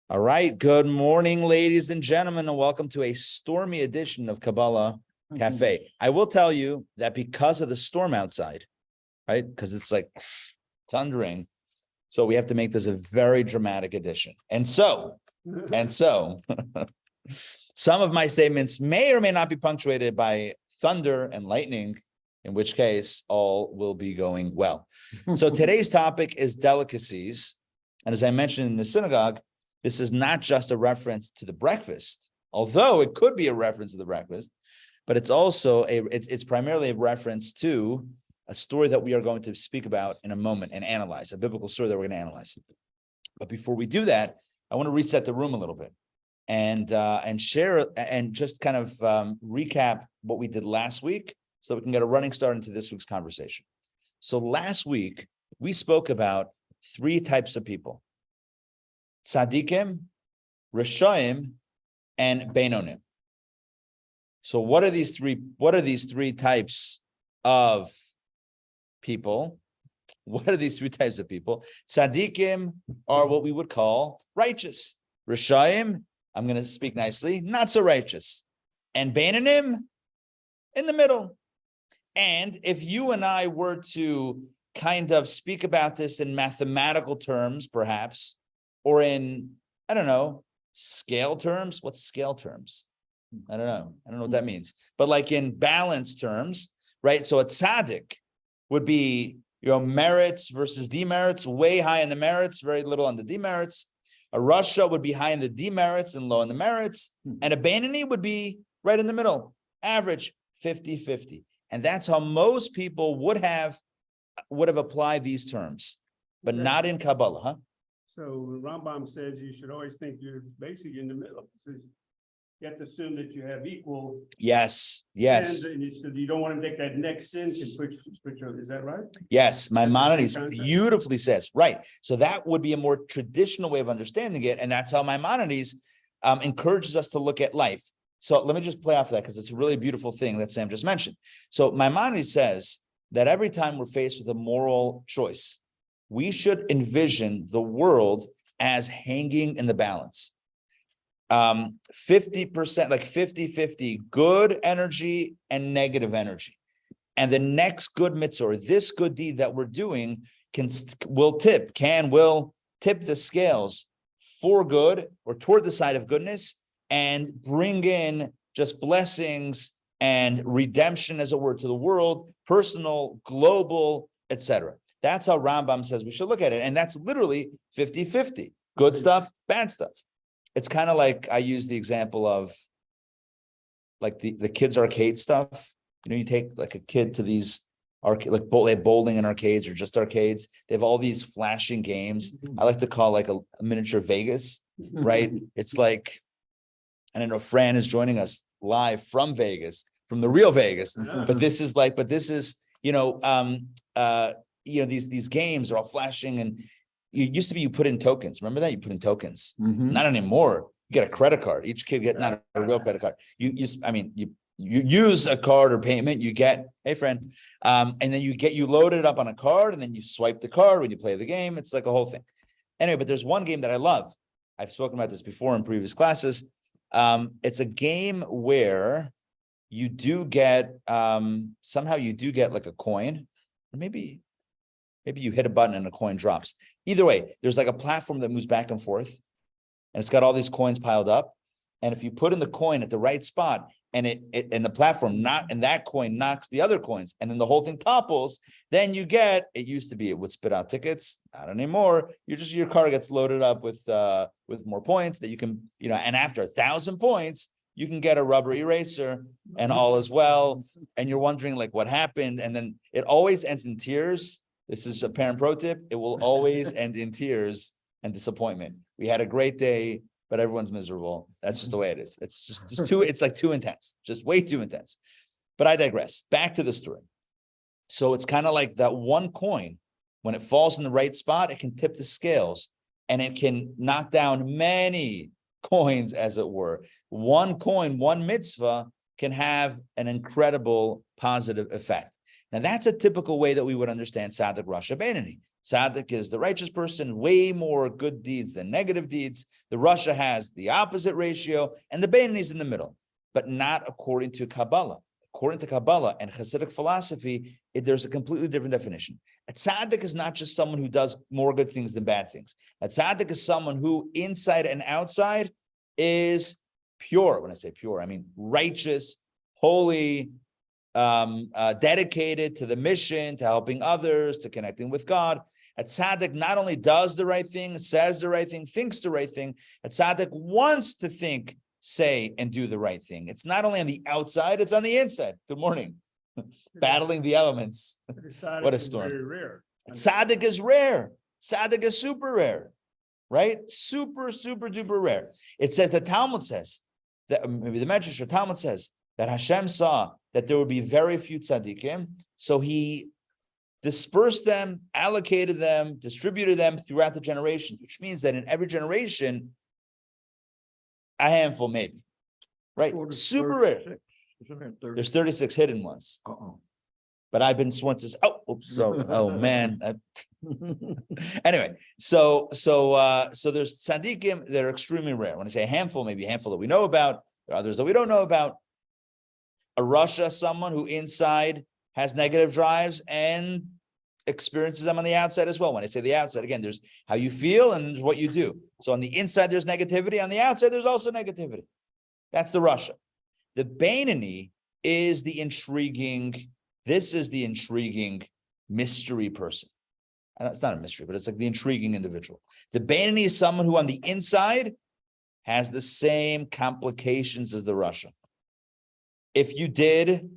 All right. Good morning, ladies and gentlemen, and welcome to a stormy edition of Kabbalah Cafe. I will tell you that because of the storm outside, right? Because it's like thundering. So we have to make this a very dramatic edition. And so, some of my statements may or may not be punctuated by thunder and lightning, in which case all will be going well. So today's topic is delicacies. And as I mentioned in the synagogue, this is not just a reference to the breakfast, although it could be a reference to the breakfast, but it's also it's primarily a reference to a story that we are going to speak about in a moment and analyze, a biblical story that we're going to analyze. But before we do that, I want to reset the room a little bit and share and just kind of recap what we did last week so that we can get a running start into this week's conversation. So last week, we spoke about three types of people: Tzadikim, Rishoim, and Beinonim. So what are these three types of people? What are these three types of people? Tzadikim are what we would call righteous. Rishoim, I'm going to speak nicely, not so righteous. And Beinonim, in the middle. And if you and I were to kind of speak about this in mathematical terms, perhaps, or in, I don't know, scale terms. What's scale terms? I don't know what that means. But like in balance terms, right? So a tzaddik would be, merits versus demerits, way high in the merits, very little on the demerits. A rasha would be high in the demerits and low in the merits. And a Beinoni would be right in the middle, average, 50-50. And that's how most people would have applied these terms, but not in Kabbalah, huh? So Rambam says you should always think you're basically in the middle. He says you have to assume that you have equal. Yes. Sins, and you don't want to make that next sin can switch. Is that right? Yes, Maimonides beautifully says, right. So that would be a more traditional way of understanding it. And that's how Maimonides encourages us to look at life. So let me just play off that because it's a really beautiful thing that Sam just mentioned. So Maimonides says that every time we're faced with a moral choice, we should envision the world as hanging in the balance. 50%, like 50-50, good energy and negative energy. And the next good mitzvah, or this good deed that we're doing, will tip the scales for good or toward the side of goodness and bring in just blessings and redemption, as it were, to the world, personal, global, etc. That's how Rambam says we should look at it. And that's literally 50-50. Good stuff, bad stuff. It's kind of like I use the example of like the kids' arcade stuff. You take like a kid to these arcade, like they have bowling in arcades or just arcades. They have all these flashing games. I like to call like a miniature Vegas, right? It's like, I don't know, Fran is joining us live from Vegas, from the real Vegas. But this is these games are all flashing, and it used to be you put in tokens. Remember that? You put in tokens. Not anymore. You get a credit card. Each kid get not a real credit card. You use a card or payment. You get, hey friend, and then you load it up on a card, and then you swipe the card when you play the game. It's like a whole thing. Anyway, but there's one game that I love. I've spoken about this before in previous classes. It's a game where you do get somehow you do get like a coin, or maybe you hit a button and a coin drops. Either way, there's like a platform that moves back and forth, and it's got all these coins piled up. And if you put in the coin at the right spot, and that coin knocks the other coins, and then the whole thing topples, then you get, it used to be it would spit out tickets, not anymore. Your car gets loaded up with more points that you can, and after 1,000 points, you can get a rubber eraser and all is well. And you're wondering like what happened, and then it always ends in tears. This is a parent pro tip. It will always end in tears and disappointment. We had a great day, but everyone's miserable. That's just the way it is. It's just too intense, just way too intense. But I digress. Back to the story. So it's kind of like that one coin, when it falls in the right spot, it can tip the scales and it can knock down many coins, as it were. One coin, one mitzvah can have an incredible positive effect. Now, that's a typical way that we would understand Tzaddik, Rasha, Beinoni. Tzaddik is the righteous person, way more good deeds than negative deeds. The Rasha has the opposite ratio, and the Beinoni is in the middle, but not according to Kabbalah. According to Kabbalah and Hasidic philosophy, there's a completely different definition. A tzaddik is not just someone who does more good things than bad things. A tzaddik is someone who inside and outside is pure. When I say pure, I mean righteous, holy, dedicated to the mission, to helping others, to connecting with God. A tzaddik not only does the right thing, says the right thing, thinks the right thing. A tzaddik wants to think, say, and do the right thing. It's not only on the outside, it's on the inside. Good morning. Battling the elements. What a storm. Very rare. Tzaddik is rare. Tzaddik is super rare, right? Super, super duper rare. It says, the Talmud says, that maybe the Medrash or Talmud says, that Hashem saw that there would be very few tzaddikim, so he dispersed them, allocated them, distributed them throughout the generations, which means that in every generation, a handful maybe, right? Super rare. There's 36 hidden ones. But I've been sworn to. Oh man. Anyway, so there's tzaddikim that are extremely rare. When I say a handful, maybe a handful that we know about. There are others that we don't know about. A Rasha, someone who inside has negative drives and experiences them on the outside as well. When I say the outside, again, there's how you feel and there's what you do. So on the inside, there's negativity. On the outside, there's also negativity. That's the Rasha. The Beinoni is the intriguing. This is the intriguing mystery person. It's not a mystery, but it's like the intriguing individual. The Beinoni is someone who on the inside has the same complications as the Rasha. If you did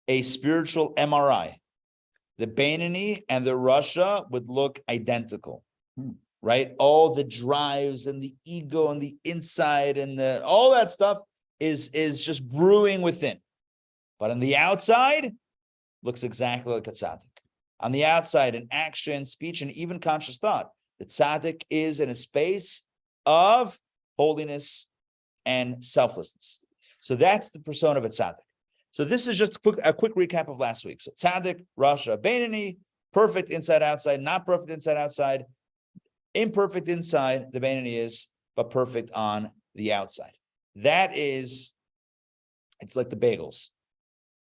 a spiritual MRI, the Beinoni and the Rasha would look identical, right? All the drives and the ego and the inside and all that stuff is just brewing within. But on the outside, looks exactly like a tzaddik. On the outside, in action, speech, and even conscious thought, the tzaddik is in a space of holiness and selflessness. So that's the persona of a tzaddik. So this is just a quick recap of last week. So tzaddik, Rasha, Beinoni, perfect inside, outside, not perfect inside, outside, imperfect inside, the Beinoni is, but perfect on the outside. That is, it's like the bagels.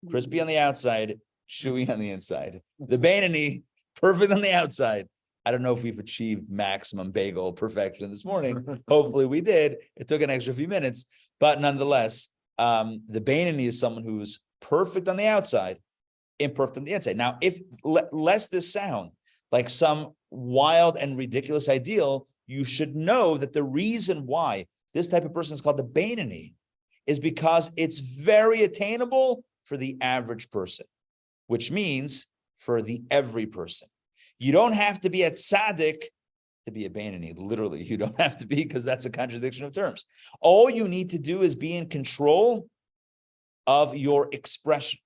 Crispy on the outside, chewy on the inside. The Beinoni, perfect on the outside. I don't know if we've achieved maximum bagel perfection this morning. Hopefully we did. It took an extra few minutes, but nonetheless, the Beinoni is someone who's perfect on the outside, imperfect on the inside. Now, if lest this sound like some wild and ridiculous ideal, you should know that the reason why this type of person is called the Beinoni is because it's very attainable for the average person, which means for the every person. You don't have to be a tzaddik to be a Beinoni. Literally, you don't have to be, because that's a contradiction of terms. All you need to do is be in control of your expression,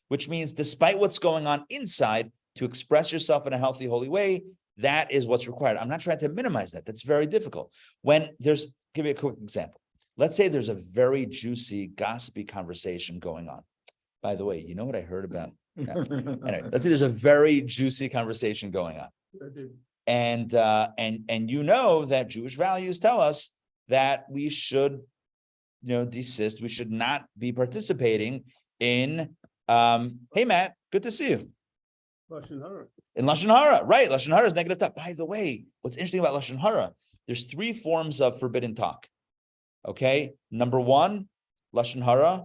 which means despite what's going on inside, to express yourself in a healthy, holy way, that is what's required. I'm not trying to minimize that. That's very difficult. Give you a quick example. Let's say there's a very juicy, gossipy conversation going on. By the way, you know what I heard about? No. Anyway, let's say there's a very juicy conversation going on. And you know that Jewish values tell us that we should, desist. We should not be participating in, hey, Matt, good to see you. Lashon Hara. In Lashon Hara, right. Lashon Hara is negative talk. By the way, what's interesting about Lashon Hara, there's 3 forms of forbidden talk. Okay. Number 1, Lashon Hara.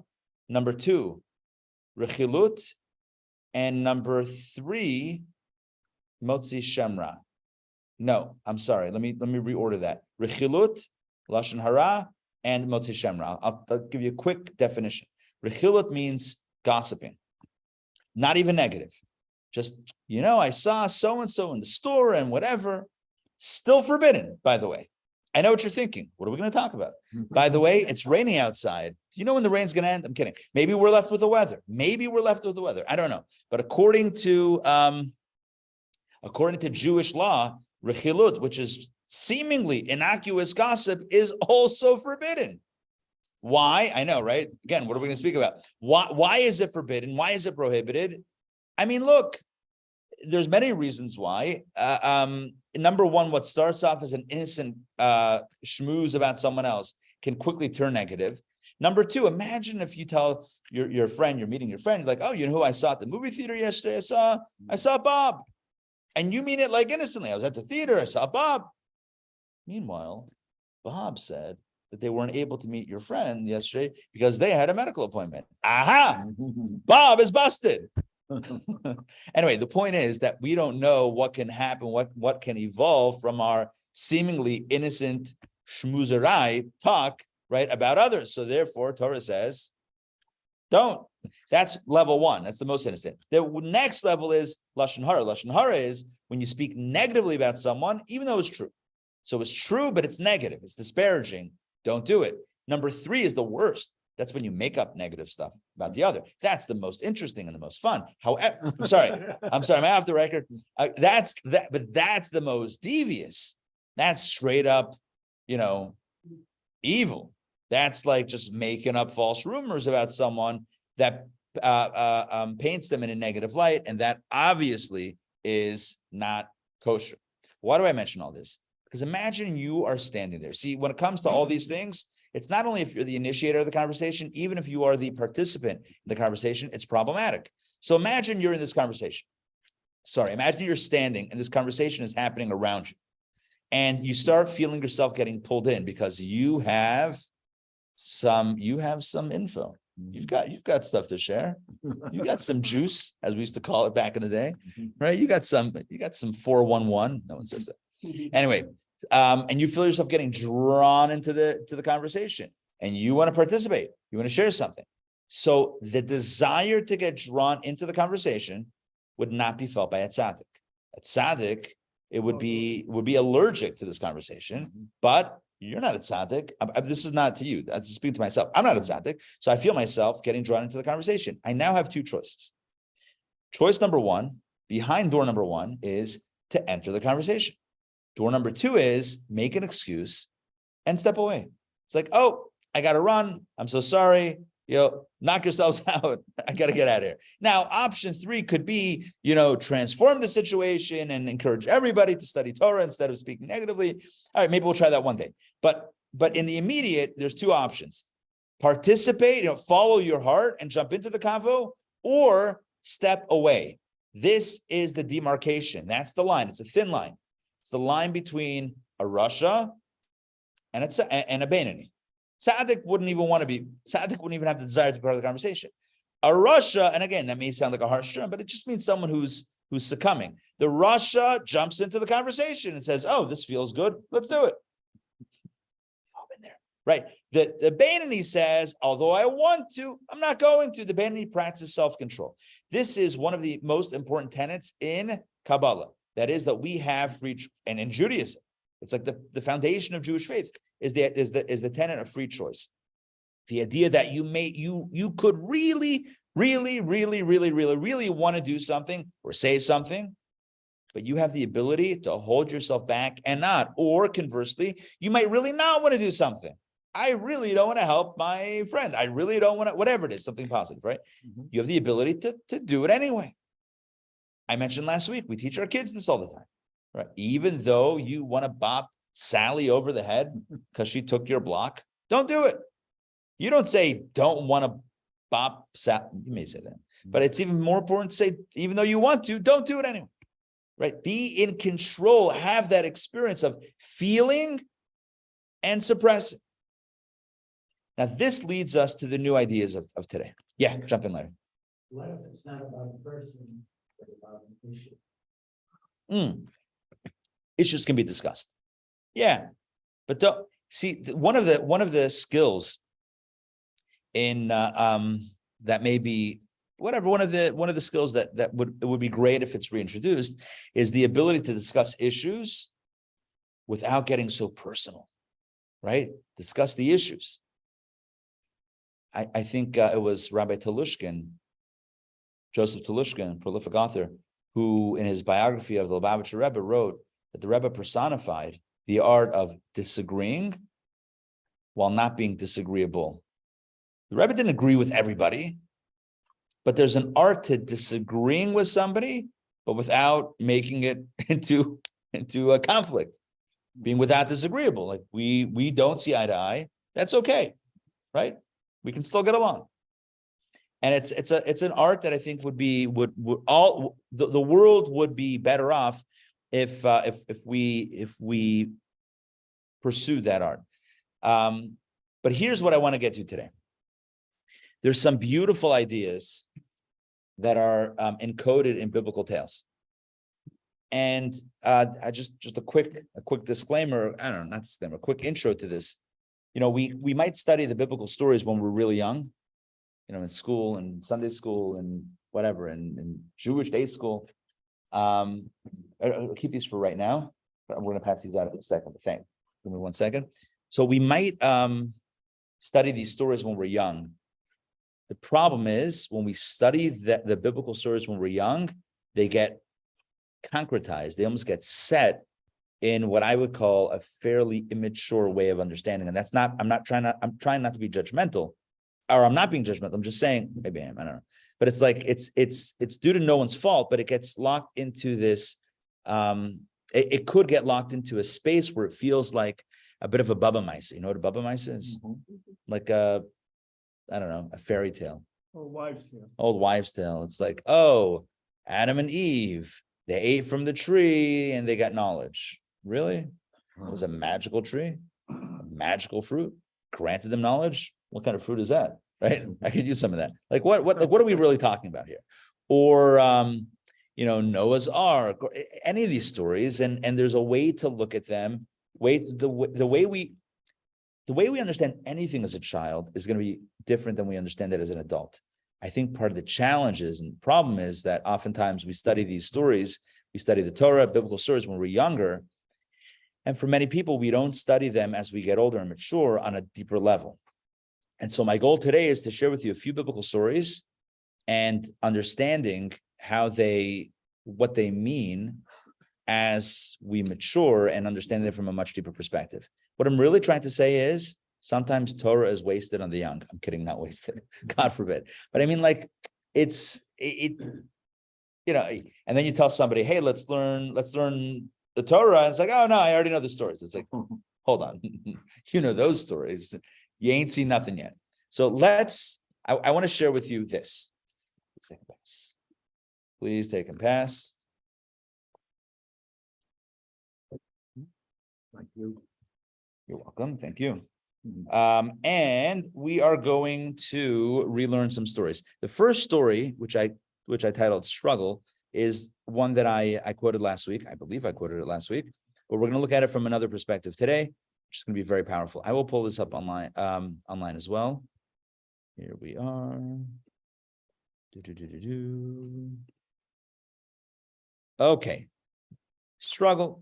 Number 2, Rechilut. And number 3, Motzi Shemra. No, I'm sorry. Let me reorder that. Rechilut, Lashon Hara, and Motzi Shemra. I'll give you a quick definition. Rechilut means gossiping. Not even negative. Just, I saw so-and-so in the store and whatever. Still forbidden, by the way. I know what you're thinking. What are we going to talk about? By the way, it's raining outside. Do you know when the rain's going to end? I'm kidding. Maybe we're left with the weather. I don't know. But according to Jewish law, rechilut, which is seemingly innocuous gossip, is also forbidden. Why? I know, right? Again, what are we going to speak about? Why is it forbidden? Why is it prohibited? I mean, look, there's many reasons why. Number one, what starts off as an innocent schmooze about someone else can quickly turn negative. Number two, imagine if you tell your friend, you're meeting your friend, you're like, oh, you know who I saw at the movie theater yesterday? I saw Bob. And you mean it like innocently. I was at the theater, I saw Bob. Meanwhile, Bob said that they weren't able to meet your friend yesterday because they had a medical appointment. Aha! Bob is busted. Anyway, the point is that we don't know what can happen, what can evolve from our seemingly innocent schmoozerai talk, right, about others. So therefore, Torah says, don't. That's level one. That's the most innocent. The next level is lashon hara. Lashon hara is when you speak negatively about someone, even though it's true. So it's true, but it's negative. It's disparaging. Don't do it. Number three is the worst. That's when you make up negative stuff about the other. That's the most interesting and the most fun. However, I'm sorry, I'm off the record. But that's the most devious. That's straight up, evil. That's like just making up false rumors about someone that paints them in a negative light, and that obviously is not kosher. Why do I mention all this? Because imagine you are standing there. See, when it comes to all these things, it's not only if you're the initiator of the conversation, even if you are the participant in the conversation, it's problematic. So imagine you're in this conversation. Imagine you're standing and this conversation is happening around you. And you start feeling yourself getting pulled in because you have some info. You've got stuff to share. You got some juice, as we used to call it back in the day, right? You got some 411. No one says that. Anyway, and you feel yourself getting drawn into the conversation, and you want to participate. You want to share something. So the desire to get drawn into the conversation would not be felt by a tzaddik. A tzaddik, it would be allergic to this conversation, but you're not a tzaddik. This is not to you. That's speaking to myself. I'm not a tzaddik, so I feel myself getting drawn into the conversation. I now have two choices. Choice number one, behind door number one, is to enter the conversation. Door number two is make an excuse and step away. It's like, oh, I got to run. I'm so sorry. Knock yourselves out. I got to get out of here. Now, option three could be, transform the situation and encourage everybody to study Torah instead of speaking negatively. All right, maybe we'll try that one day. But in the immediate, there's two options. Participate, follow your heart and jump into the convo, or step away. This is the demarcation. That's the line. It's a thin line. It's the line between a Rasha and a Beinoni. Tzaddik wouldn't even have the desire to be part of the conversation. A Rasha, and again, that may sound like a harsh term, but it just means someone who's succumbing. The Rasha jumps into the conversation and says, oh, this feels good. Let's do it. I've been there. Right. The Beinoni says, although I want to, I'm not going to. The Beinoni practices self-control. This is one of the most important tenets in Kabbalah. That is that we have free, and in Judaism, it's like the foundation of Jewish faith is the tenet of free choice. The idea that you could really want to do something or say something, but you have the ability to hold yourself back and not. Or conversely, you might really not want to do something. I really don't want to help my friend. I really don't want to, whatever it is, something positive, right? Mm-hmm. You have the ability to do it anyway. I mentioned last week, we teach our kids this all the time, right? Even though you want to bop Sally over the head because she took your block, don't do it. You don't say, don't want to bop Sally. You may say that, but it's even more important to say, even though you want to, don't do it anyway, right? Be in control, have that experience of feeling and suppressing. Now, this leads us to the new ideas of today. Yeah, jump in, Larry. What if it's not about a person, but about an issue? Issues can be discussed. Yeah, but don't see one of the skills in that may be whatever one of the skills that would be great if it's reintroduced is the ability to discuss issues without getting so personal, right? Discuss the issues. I think it was Rabbi Joseph Telushkin, prolific author, who in his biography of the Lubavitcher Rebbe wrote that the Rebbe personified the art of disagreeing while not being disagreeable. The Rebbe didn't agree with everybody, but there's an art to disagreeing with somebody but without making it into a conflict, being without disagreeable. Like we don't see eye to eye. That's okay, right? We can still get along. And it's an art that I think would all the world would be better off if we pursue that art. But here's what I want to get to today. There's some beautiful ideas that are encoded in biblical tales. And I just a quick disclaimer, I don't know, not disclaimer, a quick intro to this. We might study the biblical stories when we're really young, in school and Sunday school and whatever, and Jewish day school. I'll keep these for right now, but we're going to pass these out in a second. But give me 1 second. So we might study these stories when we're young. The problem is when we study the biblical stories when we're young, they get concretized. They almost get set in what I would call a fairly immature way of understanding. And I'm trying not to be judgmental, or I'm not being judgmental. I'm just saying, maybe I don't know. But it's like, it's due to no one's fault, but it gets locked into this, it could get locked into a space where it feels like a bit of a Baba Mice. You know what a Baba Mice is? Mm-hmm. Like I don't know, a fairy tale. Old wives' tale. Old wives' tale. It's like, oh, Adam and Eve, they ate from the tree and they got knowledge. Really? It was a magical tree, a magical fruit, granted them knowledge. What kind of fruit is that? Right? I could use some of that. Like what are we really talking about here? Or Noah's Ark, or any of these stories, and there's a way to look at them. The way we understand anything as a child is going to be different than we understand it as an adult. I think part of the challenge is, and the problem is, that oftentimes we study these stories, we study the Torah, biblical stories when we're younger, and for many people, we don't study them as we get older and mature on a deeper level. And so my goal today is to share with you a few biblical stories and understanding what they mean as we mature and understand it from a much deeper perspective. What I'm really trying to say is sometimes Torah is wasted on the young. I'm kidding, not wasted, God forbid. But I mean, like and then you tell somebody, hey, let's learn the Torah. And it's like, oh no, I already know the stories. It's like, hold on, you know those stories. You ain't seen nothing yet. So I want to share with you this. Please take a pass. Please take and pass. Thank you. You're welcome. Thank you. And we are going to relearn some stories. The first story, which I titled Struggle, is one that I quoted last week. I believe I quoted it last week, but we're going to look at it from another perspective today, which is going to be very powerful. I will pull this up online as well. Here we are. Okay. Struggle.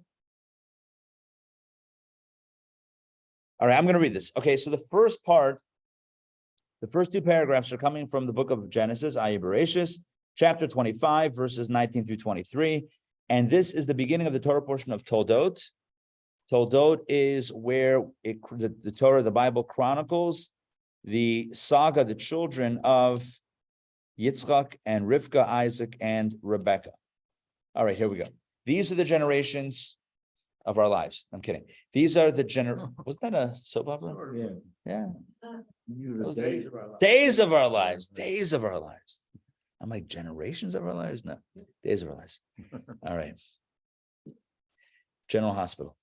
All right, I'm going to read this. Okay, so the first two paragraphs are coming from the book of Genesis, Bereshis, chapter 25, verses 19 through 23. And this is the beginning of the Torah portion of Toldot. Toldot is where the Torah, the Bible, chronicles the saga, the children of Yitzchak and Rivka, Isaac, and Rebekah. All right, here we go. These are the generations of our lives. I'm kidding. These are the wasn't that a soap opera? Yeah. Days of our lives. Days of our lives. Days of our lives. I'm like, generations of our lives? No, days of our lives. All right. General Hospital.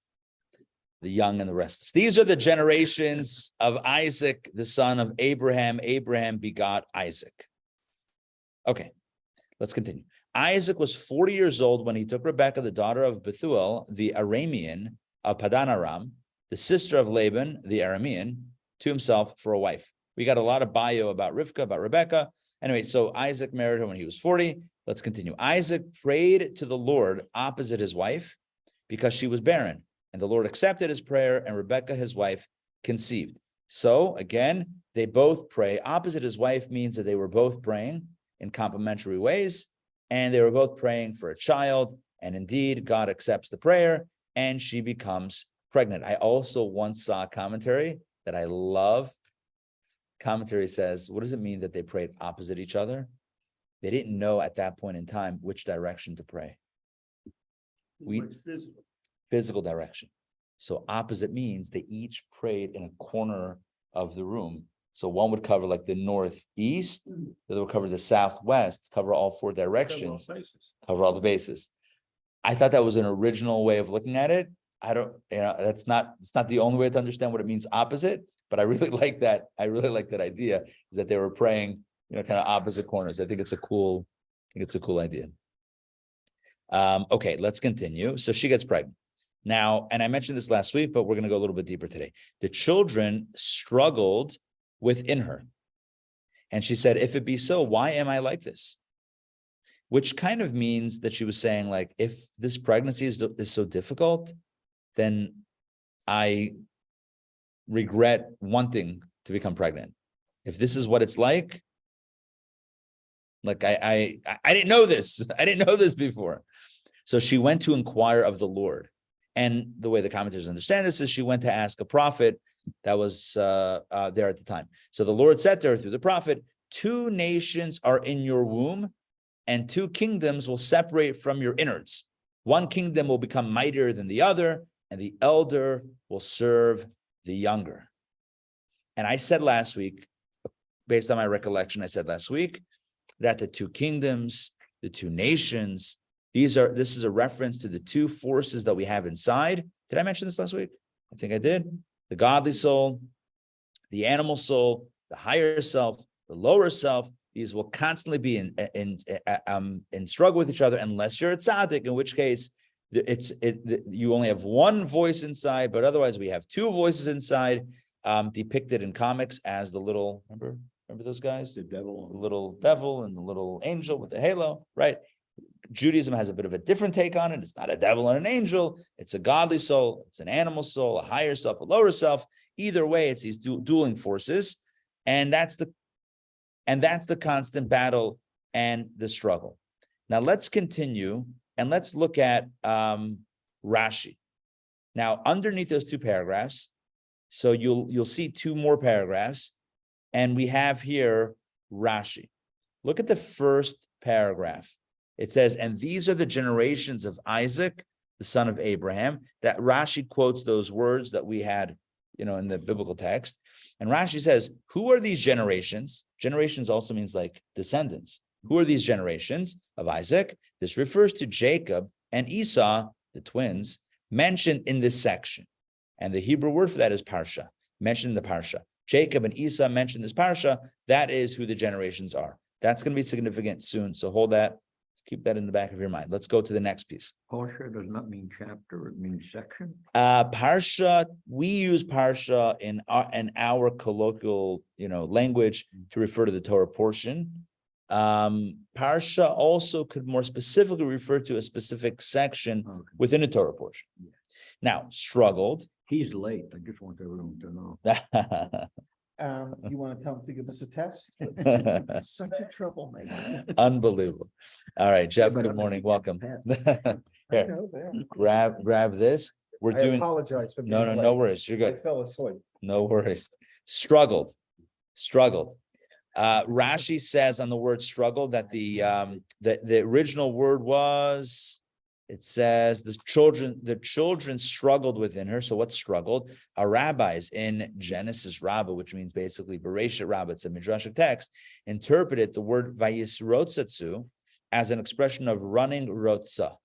The young and the restless. These are the generations of Isaac, the son of Abraham. Abraham begot Isaac. Okay, let's continue. Isaac was 40 years old when he took Rebekah, the daughter of Bethuel, the Aramean of Padan Aram, the sister of Laban, the Aramean, to himself for a wife. We got a lot of bio about Rivka, about Rebekah. Anyway, so Isaac married her when he was 40. Let's continue. Isaac prayed to the Lord opposite his wife because she was barren. And the Lord accepted his prayer, and Rebekah, his wife, conceived. So again, they both pray. Opposite his wife means that they were both praying in complementary ways, and they were both praying for a child. And indeed, God accepts the prayer, and she becomes pregnant. I also once saw a commentary that I love. Commentary says, what does it mean that they prayed opposite each other? They didn't know at that point in time which direction to pray. It's Physical direction. So opposite means they each prayed in a corner of the room. So one would cover like the northeast, the other would cover the southwest, cover all four directions, cover all the bases. I thought that was an original way of looking at it. I don't, it's not the only way to understand what it means opposite, but I really like that. I really like that idea, is that they were praying, kind of opposite corners. I think it's a cool idea. Okay, let's continue. So she gets pregnant. Now, and I mentioned this last week, but we're going to go a little bit deeper today. The children struggled within her. And she said, if it be so, why am I like this? Which kind of means that she was saying, like, if this pregnancy is so difficult, then I regret wanting to become pregnant. If this is what it's like I didn't know this. I didn't know this before. So she went to inquire of the Lord. And the way the commentators understand this is she went to ask a prophet that was there at the time. So the Lord said to her through the prophet, 2 nations are in your womb, and 2 kingdoms will separate from your innards. One kingdom will become mightier than the other, and the elder will serve the younger. And I said last week, based on my recollection, I said last week that the 2 kingdoms, the 2 nations, this is a reference to the 2 forces that we have inside. Did I mention this last week? I think I did. The godly soul, the animal soul, the higher self, the lower self. These will constantly be in struggle with each other, unless you're a tzaddik, in which case you only have one voice inside, but otherwise we have 2 voices inside, depicted in comics as the little, remember those guys? The little devil and the little angel with the halo, right? Judaism has a bit of a different take on it. It's not a devil and an angel. It's a godly soul. It's an animal soul, a higher self, a lower self. Either way, it's these dueling forces. And that's the constant battle and the struggle. Now let's continue and let's look at Rashi. Now, underneath those 2 paragraphs, so you'll see 2 more paragraphs, and we have here Rashi. Look at the first paragraph. It says, and these are the generations of Isaac, the son of Abraham. That Rashi quotes those words that we had, in the biblical text. And Rashi says, who are these generations? Generations also means like descendants. Who are these generations of Isaac? This refers to Jacob and Esau, the twins, mentioned in this section. And the Hebrew word for that is parsha, mentioned in the parsha. Jacob and Esau mentioned in this parsha. That is who the generations are. That's going to be significant soon. So hold that. Keep that in the back of your mind. Let's go to the next piece. Parsha does not mean chapter, it means section. Parsha, we use parsha in our colloquial, language to refer to the Torah portion. Parsha also could more specifically refer to a specific section within a Torah portion. Yeah. Now, struggled. He's late. I just want everyone to know. You want to tell him to give us a test? Such a troublemaker. Unbelievable. All right, Jeff, good morning. Welcome. Here, grab this. We're I doing. apologize for being No late. worries. You're I good. fell asleep. No worries. Struggled. Rashi says on the word struggle that the original word was. It says the children struggled within her. So what struggled? Our rabbis in Genesis Rabbah, which means basically Bereshit Rabbah, it's a midrashic text, interpreted the word vayisrotsatsu as an expression of running rotza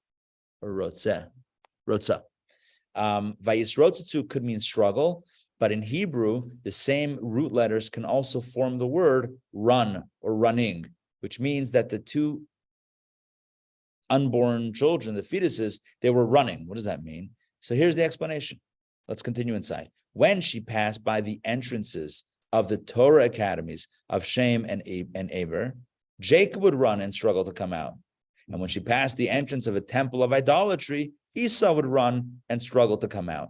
or rotzeh. Vayisrotsatsu could mean struggle, but in Hebrew, the same root letters can also form the word run or running, which means that the 2 unborn children, the fetuses, they were running. What does that mean? So here's the explanation. Let's continue inside. When she passed by the entrances of the Torah academies of Shem and Aber, Jacob would run and struggle to come out. And when she passed the entrance of a temple of idolatry, Esau would run and struggle to come out.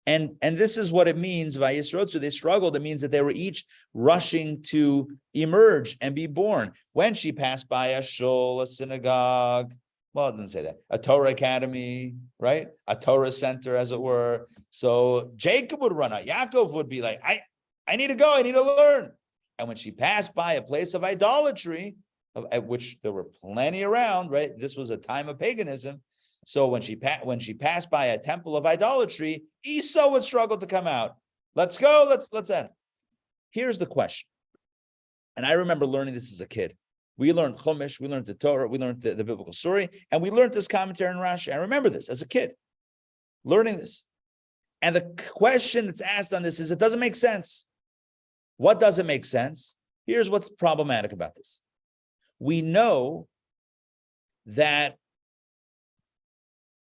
And this is what it means, Vayisrotzu. They struggled. It means that they were each rushing to emerge and be born. When she passed by a shul, a synagogue, well, it doesn't say that. A Torah academy, right? A Torah center, as it were. So Jacob would run out. Yaakov would be like, I need to go. I need to learn. And when she passed by a place of idolatry, at which there were plenty around, right? This was a time of paganism. So when she passed by a temple of idolatry, Esau would struggle to come out. Let's go, let's end. Here's the question. And I remember learning this as a kid. We learned Chumash, we learned the Torah, we learned the biblical story, and we learned this commentary in Rashi. I remember this as a kid, learning this. And the question that's asked on this is, it doesn't make sense. What doesn't make sense? Here's what's problematic about this. We know that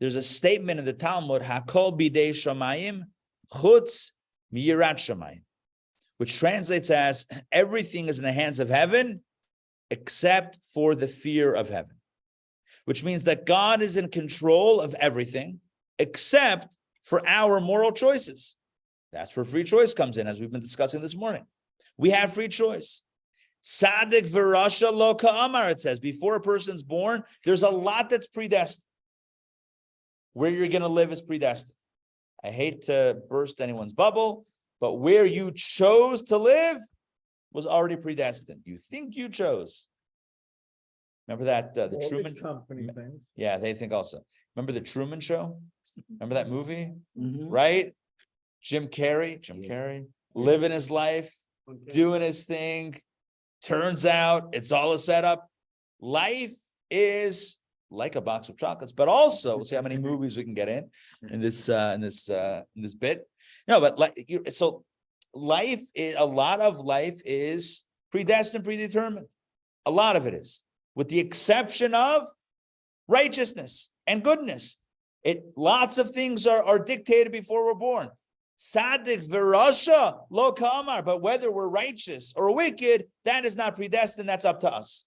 there's a statement in the Talmud, Hakol bidei shamayim, chutz miyirat shamayim, which translates as everything is in the hands of heaven except for the fear of heaven, which means that God is in control of everything except for our moral choices. That's where free choice comes in, as we've been discussing this morning. We have free choice. Tzaddik v'rasha lo ka'amar, it says, before a person's born, there's a lot that's predestined. Where you're going to live is predestined. I hate to burst anyone's bubble, but where you chose to live was already predestined. You think you chose. Remember that, the All Truman company things. Yeah, they think also. Remember the Truman Show? Remember that movie? Mhm. Right? Jim Carrey, living his life, Okay. doing his thing. Turns out it's all a setup. Life is like a box of chocolates, but also we'll see how many movies we can get in this bit. No, but so life is, a lot of life is predestined, predetermined. A lot of it is, with the exception of righteousness and goodness. Lots of things are dictated before we're born. Tzaddik v'rasha lo ka'amar, but whether we're righteous or wicked, that is not predestined. That's up to us.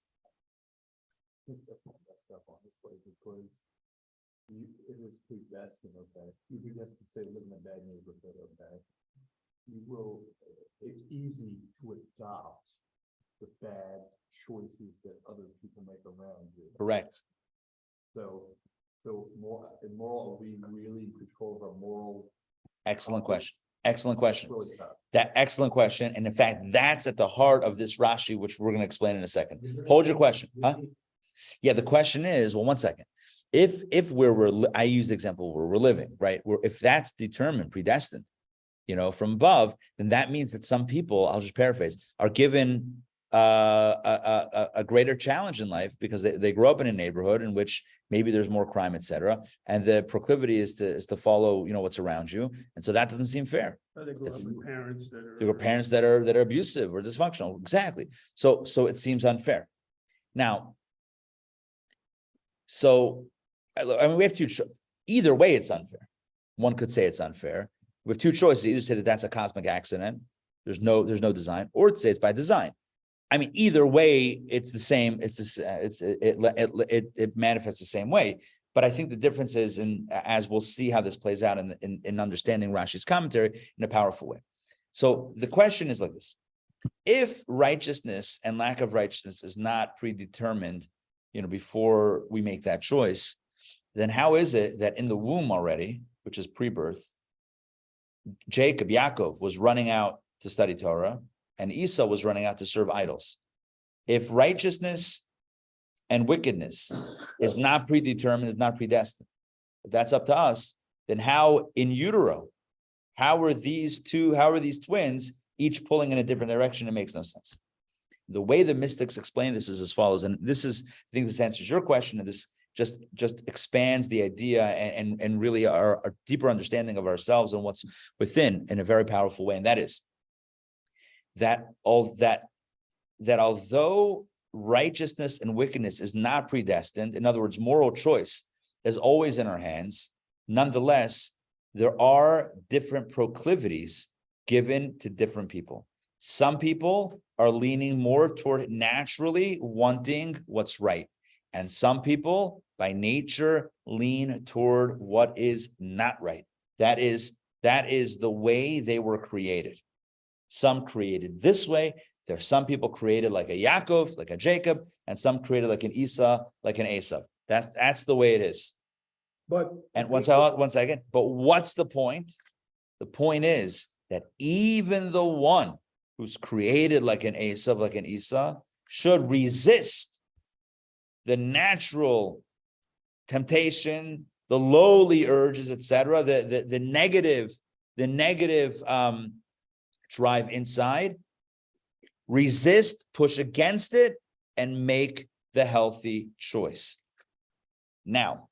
Because it is predestined, okay? You predestined to say live in a bad neighborhood, okay? It's easy to adopt the bad choices that other people make around you. Correct. So more, are we really in control of our moral? Excellent question. Excellent question. Really tough. That excellent question. And in fact, that's at the heart of this Rashi, which we're going to explain in a second. Hold your question. Huh? Yeah, the question is, well, one second. If I use the example where we're living, right? If that's determined, predestined, from above, then that means that some people, I'll just paraphrase, are given a greater challenge in life because they grow up in a neighborhood in which maybe there's more crime, etc. And the proclivity is to follow, what's around you. And so that doesn't seem fair. They grow up with parents that are. There were parents that are abusive or dysfunctional. Exactly. So it seems unfair. Now, we have two. Either way, it's unfair. One could say it's unfair. We have two choices: either say that that's a cosmic accident, there's no design, or to say it's by design. I mean, either way, it's the same. It manifests the same way. But I think the difference is, as we'll see how this plays out in understanding Rashi's commentary in a powerful way. So the question is like this: if righteousness and lack of righteousness is not predetermined, before we make that choice, then how is it that in the womb already, which is pre-birth, Yaakov was running out to study Torah and Esau was running out to serve idols? If righteousness and wickedness is not predetermined, is not predestined, if that's up to us, then how in utero, how are these twins each pulling in a different direction? It makes no sense. The way the mystics explain this is as follows, and I think this answers your question, and this just expands the idea and really our deeper understanding of ourselves and what's within in a very powerful way. And that is that although righteousness and wickedness is not predestined, in other words, moral choice is always in our hands, nonetheless, there are different proclivities given to different people. Some people are leaning more toward naturally wanting what's right. And some people by nature lean toward what is not right. That is the way they were created. Some created this way. There are some people created like a Yaakov, like a Jacob, and some created like an Esau, like an Esau. That's the way it is. But Once again, but what's the point? The point is that even the one who's created like an Esau, like an Esau, should resist the natural temptation, the lowly urges, etc., the negative drive inside, resist, push against it, and make the healthy choice. Now,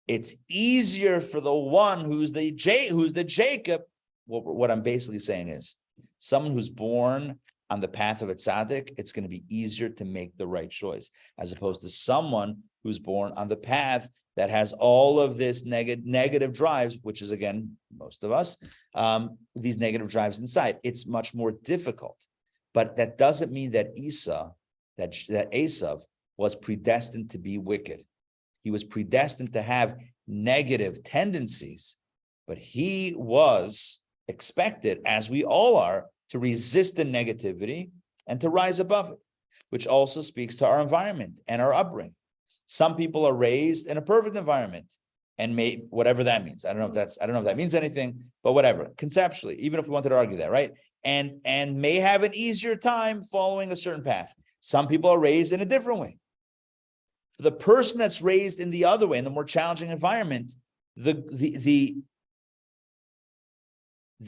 it's easier for the one who's the Jacob. What I'm basically saying is, someone who's born on the path of a tzaddik, it's going to be easier to make the right choice, as opposed to someone who's born on the path that has all of this negative drives, which is, again, most of us, these negative drives inside. It's much more difficult. But that doesn't mean that Esau was predestined to be wicked. He was predestined to have negative tendencies, but he was expected, as we all are, to resist the negativity and to rise above it, which also speaks to our environment and our upbringing. Some people are raised in a perfect environment, and may whatever that means. I don't know if that means anything, but whatever. Conceptually, even if we wanted to argue that, right? And may have an easier time following a certain path. Some people are raised in a different way. For the person that's raised in the other way, in the more challenging environment, the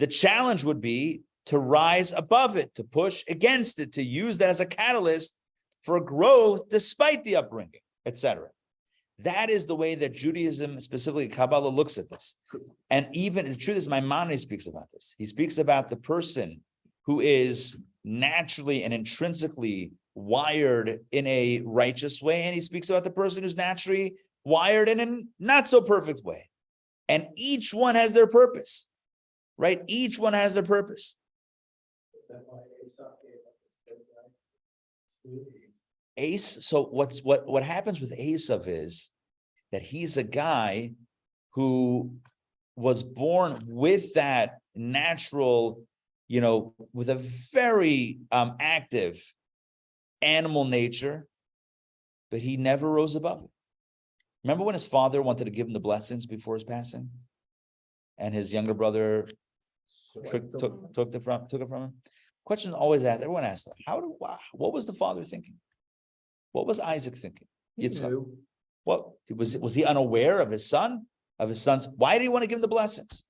challenge would be to rise above it, to push against it, to use that as a catalyst for growth despite the upbringing, etc. That is the way that Judaism, specifically Kabbalah, looks at this. And even the truth is, Maimonides speaks about this. He speaks about the person who is naturally and intrinsically wired in a righteous way, and he speaks about the person who's naturally wired in a not so perfect way. And each one has their purpose, right? Each one has their purpose. Is that why Esau gave up his birthright? So what happens with Esau is that he's a guy who was born with that natural, with a very active animal nature, but he never rose above it. Remember when his father wanted to give him the blessings before his passing, and his younger brother took it from him? Question always asked. Everyone asks, what was the father thinking? What was Isaac thinking? He knew. What was he unaware of his son, of his sons? Why did he want to give him the blessings?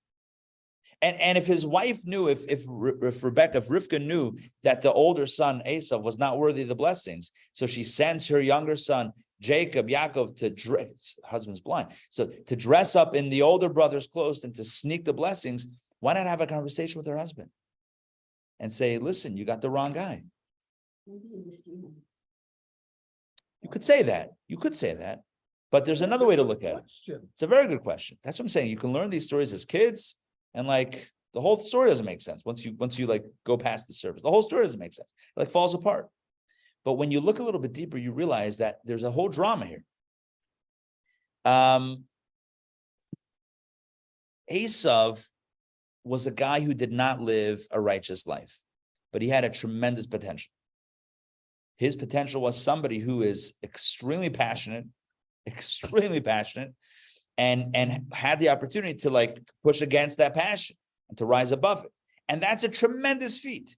And if his wife knew, if Rivka knew that the older son Esau was not worthy of the blessings, so she sends her younger son Yaakov to dress. Husband's blind, so to dress up in the older brother's clothes and to sneak the blessings. Why not have a conversation with her husband and say, "Listen, you got the wrong guy." You could say that, but there's another way to look at it. It's a very good question. That's what I'm saying. You can learn these stories as kids, and the whole story doesn't make sense once you go past the surface. The whole story doesn't make sense. It falls apart. But when you look a little bit deeper, you realize that there's a whole drama here. Esau was a guy who did not live a righteous life, but he had a tremendous potential. His potential was somebody who is extremely passionate, and had the opportunity to push against that passion and to rise above it. And that's a tremendous feat.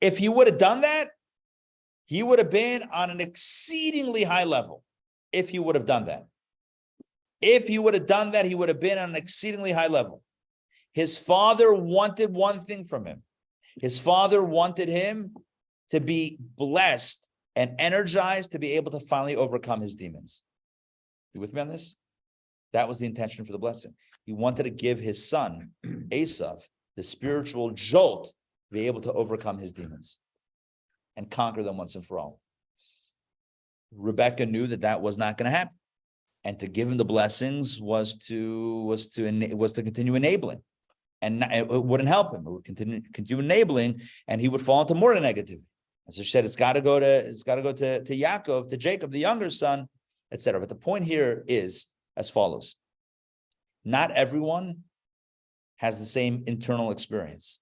If he would have done that, he would have been on an exceedingly high level. If he would have done that. He would have been on an exceedingly high level. His father wanted one thing from him. His father wanted him to be blessed and energized to be able to finally overcome his demons. You with me on this? That was the intention for the blessing. He wanted to give his son, Esau, the spiritual jolt to be able to overcome his demons and conquer them once and for all. Rebecca knew that was not going to happen. And to give him the blessings was to continue enabling. And it wouldn't help him. It would continue enabling, and he would fall into more negativity. And so she said, it's got to go to Yaakov, to Jacob, the younger son, etc. But the point here is as follows. Not everyone has the same internal experience.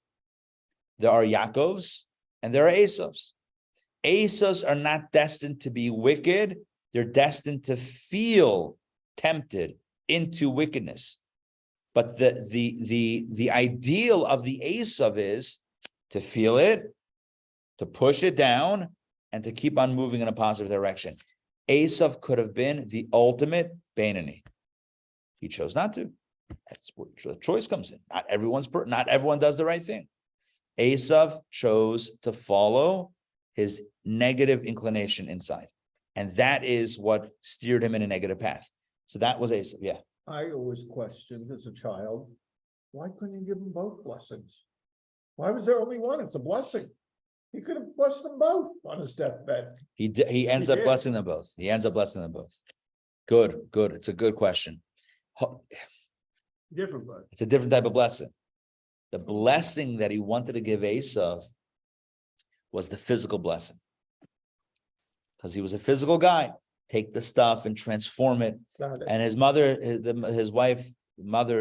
There are Yaakovs and there are Esau's. Esau's are not destined to be wicked. They're destined to feel tempted into wickedness. But the ideal of the Esau is to feel it, to push it down, and to keep on moving in a positive direction. Esau could have been the ultimate Beinoni. He chose not to. That's where the choice comes in. Not everyone does the right thing. Esau chose to follow his negative inclination inside. And that is what steered him in a negative path. So that was Esau. Yeah. I always questioned as a child, why couldn't he give them both blessings? Why was there only one? It's a blessing. He could have blessed them both on his deathbed. He ends up did. blessing them both. He ends up blessing them both. Good. It's a good question. Different, but It's a different type of blessing. The blessing that he wanted to give Esau was the physical blessing. Because he was a physical guy. Take the stuff and transform it. Got it. And his mother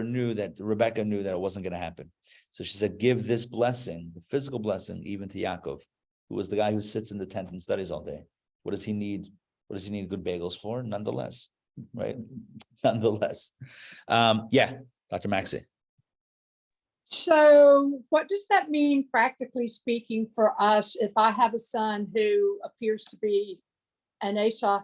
knew that, Rebecca knew that it wasn't going to happen. So she said, give this blessing, the physical blessing, even to Yaakov, who was the guy who sits in the tent and studies all day. What does he need? What does he need good bagels for? Nonetheless, right? Nonetheless. Yeah, Dr. Maxey. So what does that mean, practically speaking, for us if I have a son who appears to be an Esau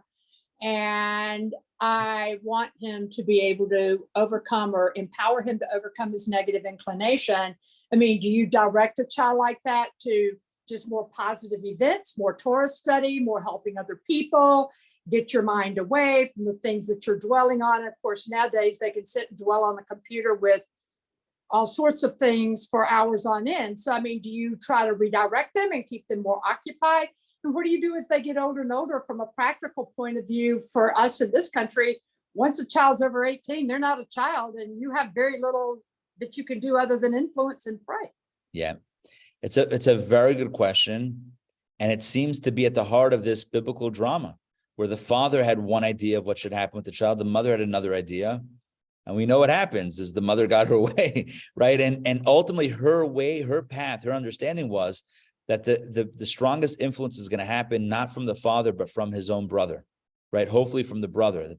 and I want him to be able to overcome or empower him to overcome his negative inclination? I mean, do you direct a child like that to just more positive events, more Torah study, more helping other people, get your mind away from the things that you're dwelling on? Of course, nowadays they can sit and dwell on the computer with all sorts of things for hours on end. So, I mean, do you try to redirect them and keep them more occupied? And what do you do as they get older and older from a practical point of view for us in this country? Once a child's over 18, they're not a child, and you have very little that you can do other than influence and pray. Yeah, it's a very good question. And it seems to be at the heart of this biblical drama, where the father had one idea of what should happen with the child. The mother had another idea. And we know what happens is the mother got her way, right? And ultimately her way, her path, her understanding was that the strongest influence is going to happen not from the father, but from his own brother, right? Hopefully from the brother,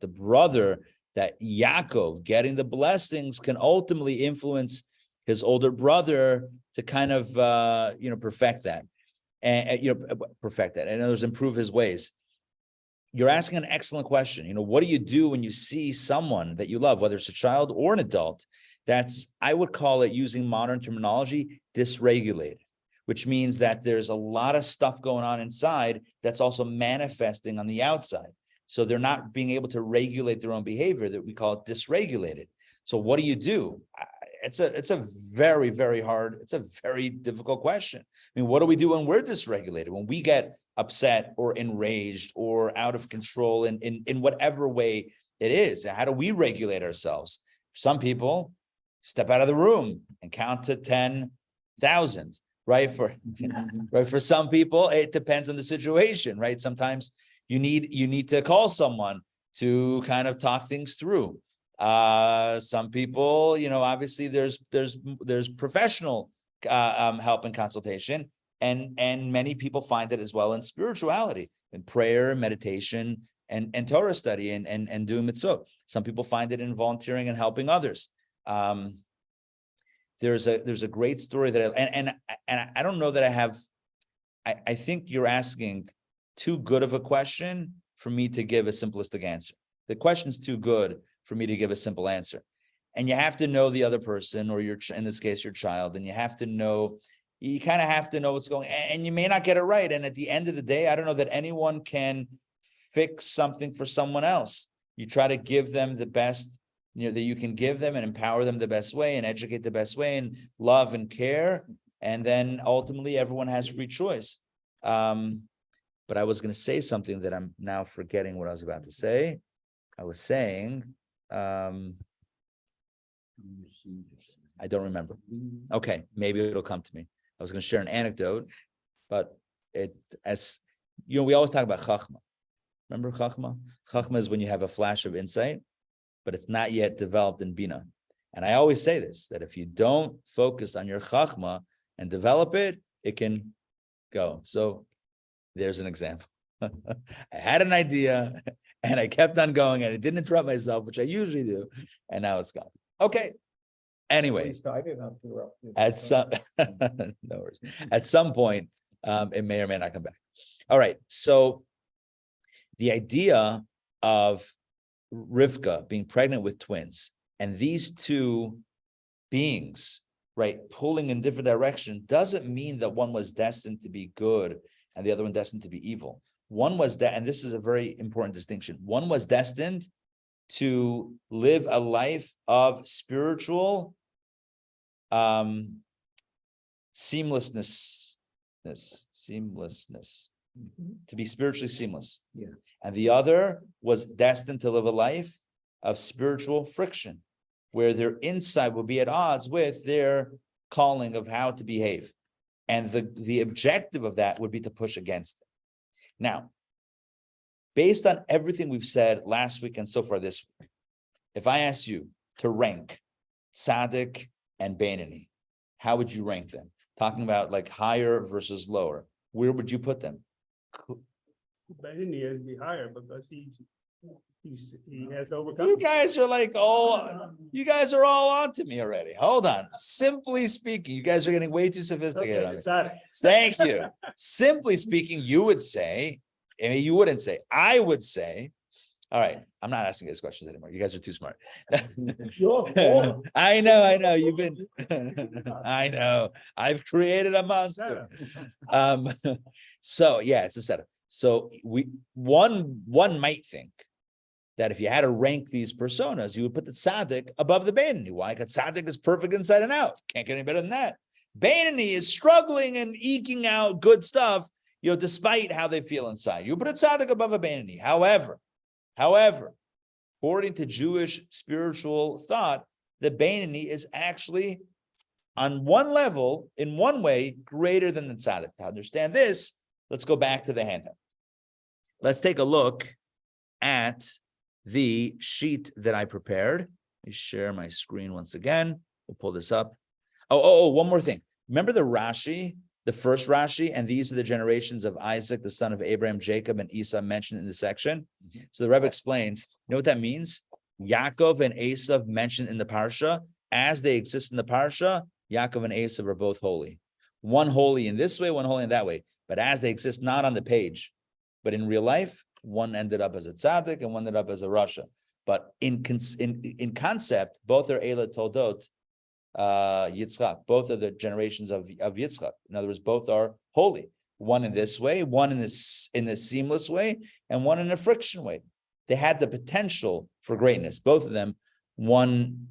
that Yaakov getting the blessings can ultimately influence his older brother to kind of, perfect that. And, in other words, improve his ways. You're asking an excellent question. What do you do when you see someone that you love, whether it's a child or an adult, that's, I would call it, using modern terminology, dysregulated, which means that there's a lot of stuff going on inside that's also manifesting on the outside. So they're not being able to regulate their own behavior, that we call it dysregulated. So what do you do? It's a very, very hard, it's a very difficult question. I mean, what do we do when we're dysregulated? When we get upset or enraged or out of control in whatever way it is? How do we regulate ourselves? Some people step out of the room and count to 10,000, right? For some people, it depends on the situation, right? Sometimes you need to call someone to kind of talk things through. Some people, obviously there's professional help and consultation. And many people find it as well in spirituality, in prayer, meditation, and Torah study, and doing mitzvot. Some people find it in volunteering and helping others. There's a great story that I don't know that I have. I think you're asking too good of a question for me to give a simplistic answer. The question's too good for me to give a simple answer. And you have to know the other person, or in this case, your child, and you kind of have to know what's going on, and you may not get it right. And at the end of the day, I don't know that anyone can fix something for someone else. You try to give them the best, that you can give them, and empower them the best way, and educate the best way, and love and care. And then ultimately everyone has free choice. But I was going to say something that I'm now forgetting what I was about to say. I was saying, I don't remember. Okay, maybe it'll come to me. I was going to share an anecdote, but we always talk about chachma. Remember chachma? Chachma is when you have a flash of insight, but it's not yet developed in bina. And I always say this, that if you don't focus on your chachma and develop it, it can go. So there's an example. I had an idea and I kept on going, and I didn't interrupt myself, which I usually do. And now it's gone. Okay. Anyway, At least I didn't interrupt you. at some no worries. At some point, it may or may not come back. All right. So the idea of Rivka being pregnant with twins and these two beings, right, pulling in different directions doesn't mean that one was destined to be good and the other one destined to be evil. One was that, and this is a very important distinction. One was destined to live a life of spiritual seamlessness, to be spiritually seamless. Yeah. And the other was destined to live a life of spiritual friction, where their inside will be at odds with their calling of how to behave. And the objective of that would be to push against it. Now, based on everything we've said last week and so far this week, if I ask you to rank Tzaddik and Beinoni, how would you rank them? Talking about like higher versus lower, where would you put them? But he has to be higher because he has overcome. You guys are like, you guys are all on to me already. Hold on. Simply speaking, you guys are getting way too sophisticated on me. Thank you. Simply speaking, you would say, I mean, you wouldn't say, I would say, all right, I'm not asking you guys questions anymore. You guys are too smart. I know. You've been, I know. I've created a monster. So yeah, it's a setup. So one might think that if you had to rank these personas, you would put the Tzaddik above the Beinoni. Why? Because Tzaddik is perfect inside and out. Can't get any better than that. Beinoni is struggling and eking out good stuff, despite how they feel inside. You put a Tzaddik above a Beinoni. However, according to Jewish spiritual thought, the Beinoni is actually on one level, in one way, greater than the Tzaddik. To understand this, let's go back to the handout. Let's take a look at the sheet that I prepared. Let me share my screen once again. We'll pull this up. One more thing. Remember the Rashi, the first Rashi, and these are the generations of Isaac, the son of Abraham, Jacob, and Esau mentioned in the section. So the Rebbe explains, you know what that means? Yaakov and Esau mentioned in the parsha, as they exist in the parsha, Yaakov and Esau are both holy. One holy in this way, one holy in that way. But as they exist not on the page, but in real life, one ended up as a tzaddik and one ended up as a rasha. But in concept, both are Eila Toldot Yitzchak. Both are the generations of Yitzchak. In other words, both are holy. One in this way, one in this seamless way, and one in a friction way. They had the potential for greatness. Both of them. One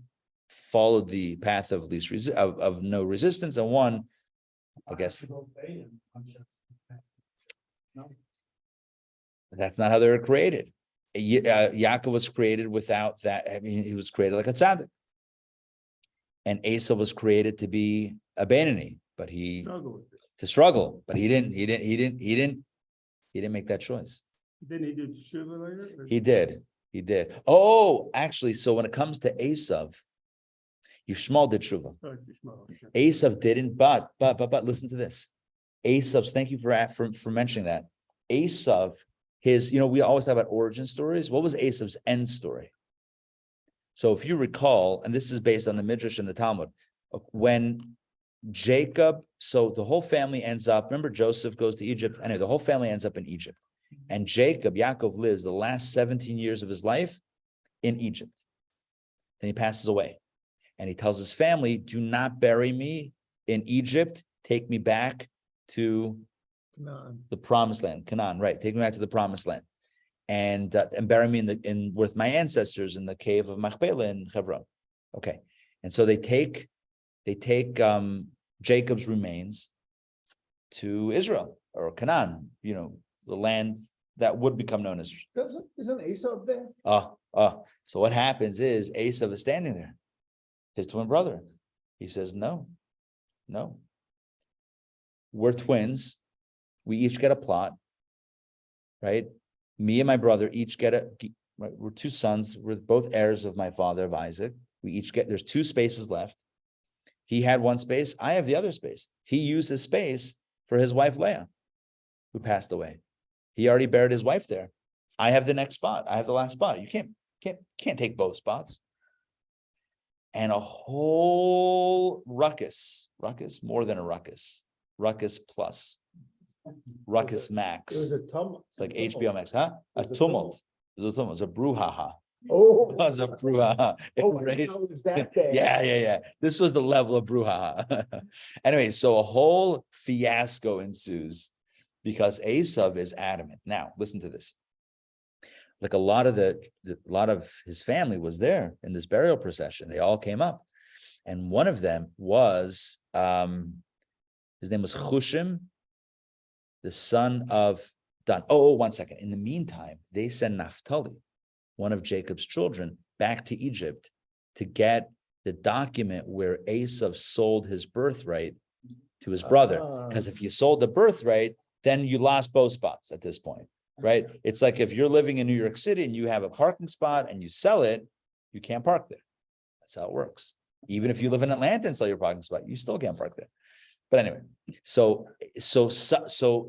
followed the path of least of no resistance, and one, I guess. That's not how they were created. Yaakov was created without that. I mean, he was created like a tzaddik, and Esau was created to be a Beinoni, but he struggle. But he didn't make that choice. Didn't he do teshuva later? He did. Oh, actually, so when it comes to Esau, Yishmael did teshuva. Esau didn't, but listen to this. Esau's. Thank you for mentioning that. Esau. We always talk about origin stories. What was Esau's end story? So if you recall, and this is based on the Midrash and the Talmud, when Jacob, so the whole family ends up, remember Joseph goes to Egypt, anyway, the whole family ends up in Egypt. And Yaakov lives the last 17 years of his life in Egypt. And he passes away. And he tells his family, do not bury me in Egypt, take me back to the promised land, Canaan, right? Take me back to the promised land, and bury me with my ancestors in the cave of Machpelah in Hebron. Okay, and so they take Jacob's remains to Israel or Canaan, the land that would become known as. Isn't Esau there? So what happens is Esau is standing there, his twin brother. He says, no, we're twins. We each get a plot, right? Me and my brother each get right? We're two sons. We're both heirs of my father, of Isaac. We each there's two spaces left. He had one space. I have the other space. He used his space for his wife, Leah, who passed away. He already buried his wife there. I have the next spot. I have the last spot. You can't take both spots. And a whole ruckus, more than a ruckus plus Ruckus It Max. was a tumult. It's like HBO Max, huh? A It was a tumult. It was a tumult. It was a brouhaha. Oh. It was a brouhaha. It Oh, I raised- didn't know it was that bad. Yeah. This was the level of brouhaha. Anyway, so a whole fiasco ensues because Esau is adamant. Now, listen to this. Like a lot of his family was there in this burial procession. They all came up, and one of them was his name was Chushim, the son of Dan. Oh, 1 second. In the meantime, they send Naphtali, one of Jacob's children, back to Egypt to get the document where Esau sold his birthright to his brother. Because if you sold the birthright, then you lost both spots at this point, right? It's like if you're living in New York City and you have a parking spot and you sell it, you can't park there. That's how it works. Even if you live in Atlanta and sell your parking spot, you still can't park there. But anyway, so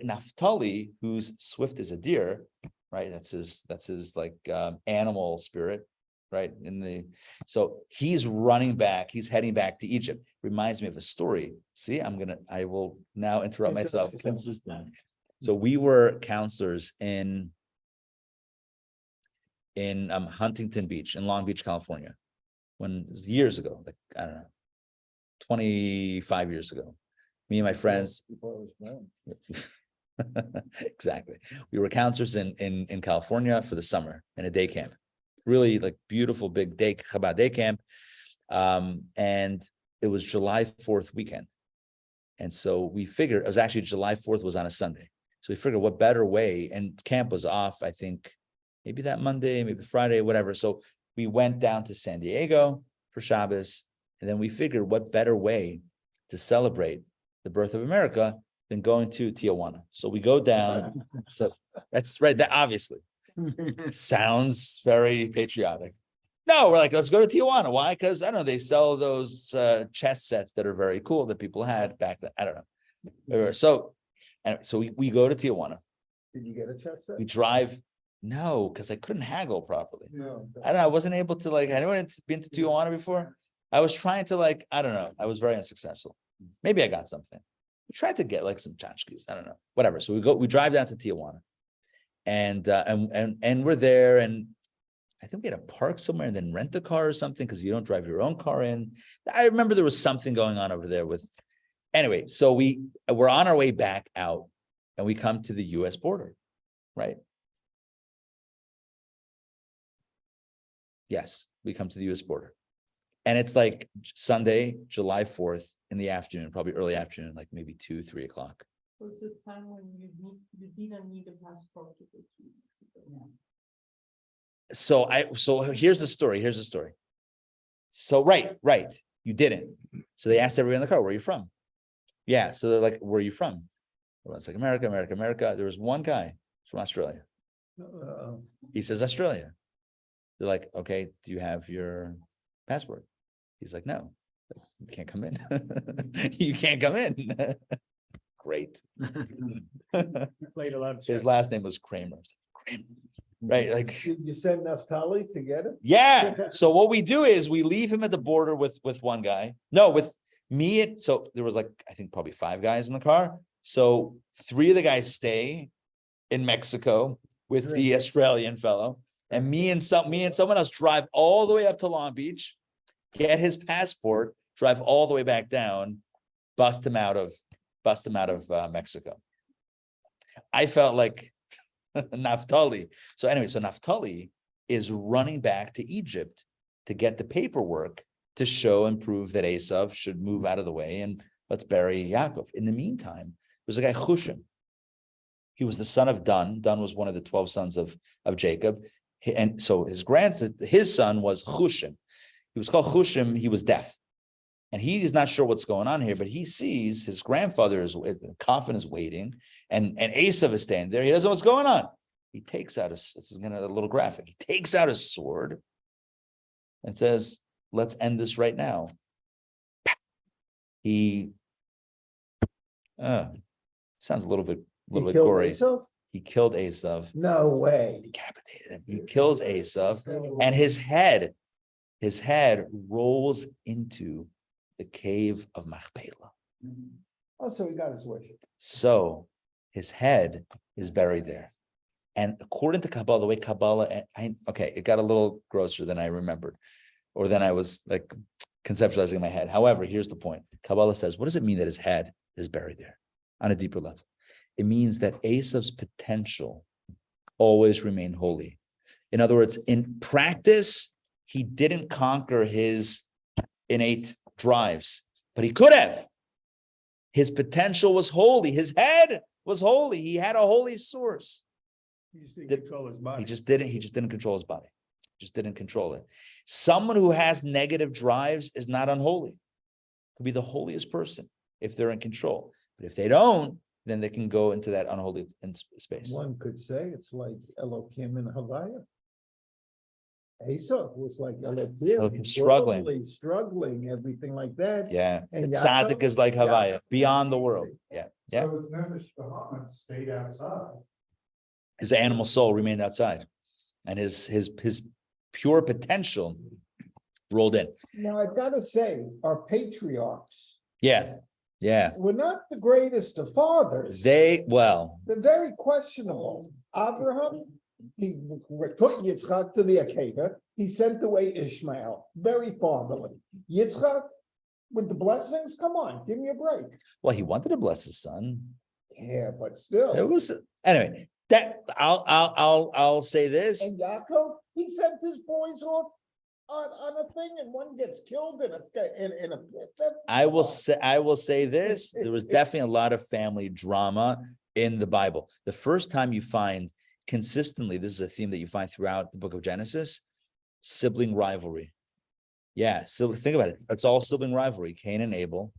Naphtali, who's swift as a deer, right? That's his like animal spirit, right? So he's running back. He's heading back to Egypt. Reminds me of a story. See, I will now interrupt myself consistently. So we were counselors in Huntington Beach in Long Beach, California, when it was years ago, like I don't know, 25 years ago. Me and my friends. Exactly. We were counselors in California for the summer in a day camp. Really like beautiful big day Chabad day camp. And it was July 4th weekend. And so we figured it was actually July 4th was on a Sunday. So we figured what better way, and camp was off, I think maybe that Monday, maybe Friday, whatever. So we went down to San Diego for Shabbos. And then we figured what better way to celebrate the birth of America than going to Tijuana. So we go down. So that's right. That obviously sounds very patriotic. No, we're like, let's go to Tijuana. Why? Because I don't know, they sell those chess sets that are very cool that people had back then. I don't know. So, anyway, so we go to Tijuana. Did you get a chess set? We drive. No, because I couldn't haggle properly. No. I don't know. I wasn't able to like. Anyone been to Tijuana before? I was trying to like. I don't know. I was very unsuccessful. Maybe I got something. We tried to get like some tchotchkes. I don't know. Whatever. So we drive down to Tijuana, and we're there, and I think we had to park somewhere and then rent a car or something because you don't drive your own car in. I remember there was something going on over there with. Anyway, so we're on our way back out, and we come to the U.S. border, right? Yes, we come to the U.S. border. And it's like Sunday, July 4th in the afternoon, probably early afternoon, like maybe 2, 3 o'clock. Was the time when you didn't need a passport to go to Mexico? So here's the story. So right. You didn't. So they asked everyone in the car, where are you from? Yeah. So they're like, where are you from? Everyone's like, America. There was one guy from Australia. He says, Australia. They're like, okay, do you have your passport? He's like, no, you can't come in. You can't come in. Great. Played a lot of His chess. last name was Kramer. Kramer. Right? Like, Did you send Naphtali to get him? yeah. So what we do is we leave him at the border with one guy. No, with me. So there was like, I think probably 5 guys in the car. So 3 of the guys stay in Mexico with the Australian fellow. And me and someone else drive all the way up to Long Beach, get his passport, drive all the way back down, bust him out of Mexico. I felt like Naphtali. So anyway, so Naphtali is running back to Egypt to get the paperwork to show and prove that Esau should move out of the way and let's bury Yaakov. In the meantime, there's a guy Chushim. He was the son of Dan. Dan was one of the 12 sons of Jacob. And so his son was Chushim. He was called Chushim. He was deaf. And he is not sure what's going on here, but he sees his grandfather the coffin is waiting, and Esau is standing there. He doesn't know what's going on. He takes out this is a little graphic. He takes out his sword and says, let's end this right now. He sounds a little bit gory. Esau? He killed Esau. No way. Decapitated him. He kills Esau, and his head rolls into the cave of Machpelah. Oh, so he got his wish. So his head is buried there. And according to Kabbalah, the way Kabbalah, it got a little grosser than I remembered, or than I was like conceptualizing in my head. However, here's the point. Kabbalah says, what does it mean that his head is buried there on a deeper level? It means that Esau's potential always remained holy. In other words, in practice, he didn't conquer his innate drives, but he could have. His potential was holy. His head was holy. He had a holy source. He just didn't control his body. He just didn't control his body. Just didn't control it. Someone who has negative drives is not unholy. Could be the holiest person if they're in control. But if they don't, then they can go into that unholy space. One could say it's like Elohim and Havaya. Esau was like Elohim, Struggling. worldly, struggling, everything like that. Yeah. And Tzaddik is like Havaya, beyond the world. Yeah. Yeah. So his nefesh Bahamut stayed outside. His animal soul remained outside. And his pure potential rolled in. Now, I've got to say, our patriarchs Yeah. Yeah. were not the greatest of fathers. They're Very questionable. Abraham, he took Yitzchak to the Akedah. He sent away Ishmael. Very fatherly. Yitzchak, with the blessings, come on, give me a break. well, he wanted to bless his son. Yeah, but still. It was anyway. That I'll say this. And Yaakov, he sent his boys off on a thing, and one gets killed in a pit. I will say this. There was definitely a lot of family drama in the Bible. The first time you find consistently, this is a theme that you find throughout the book of Genesis, sibling rivalry. Yeah, so think about it. It's all sibling rivalry. Cain and Abel,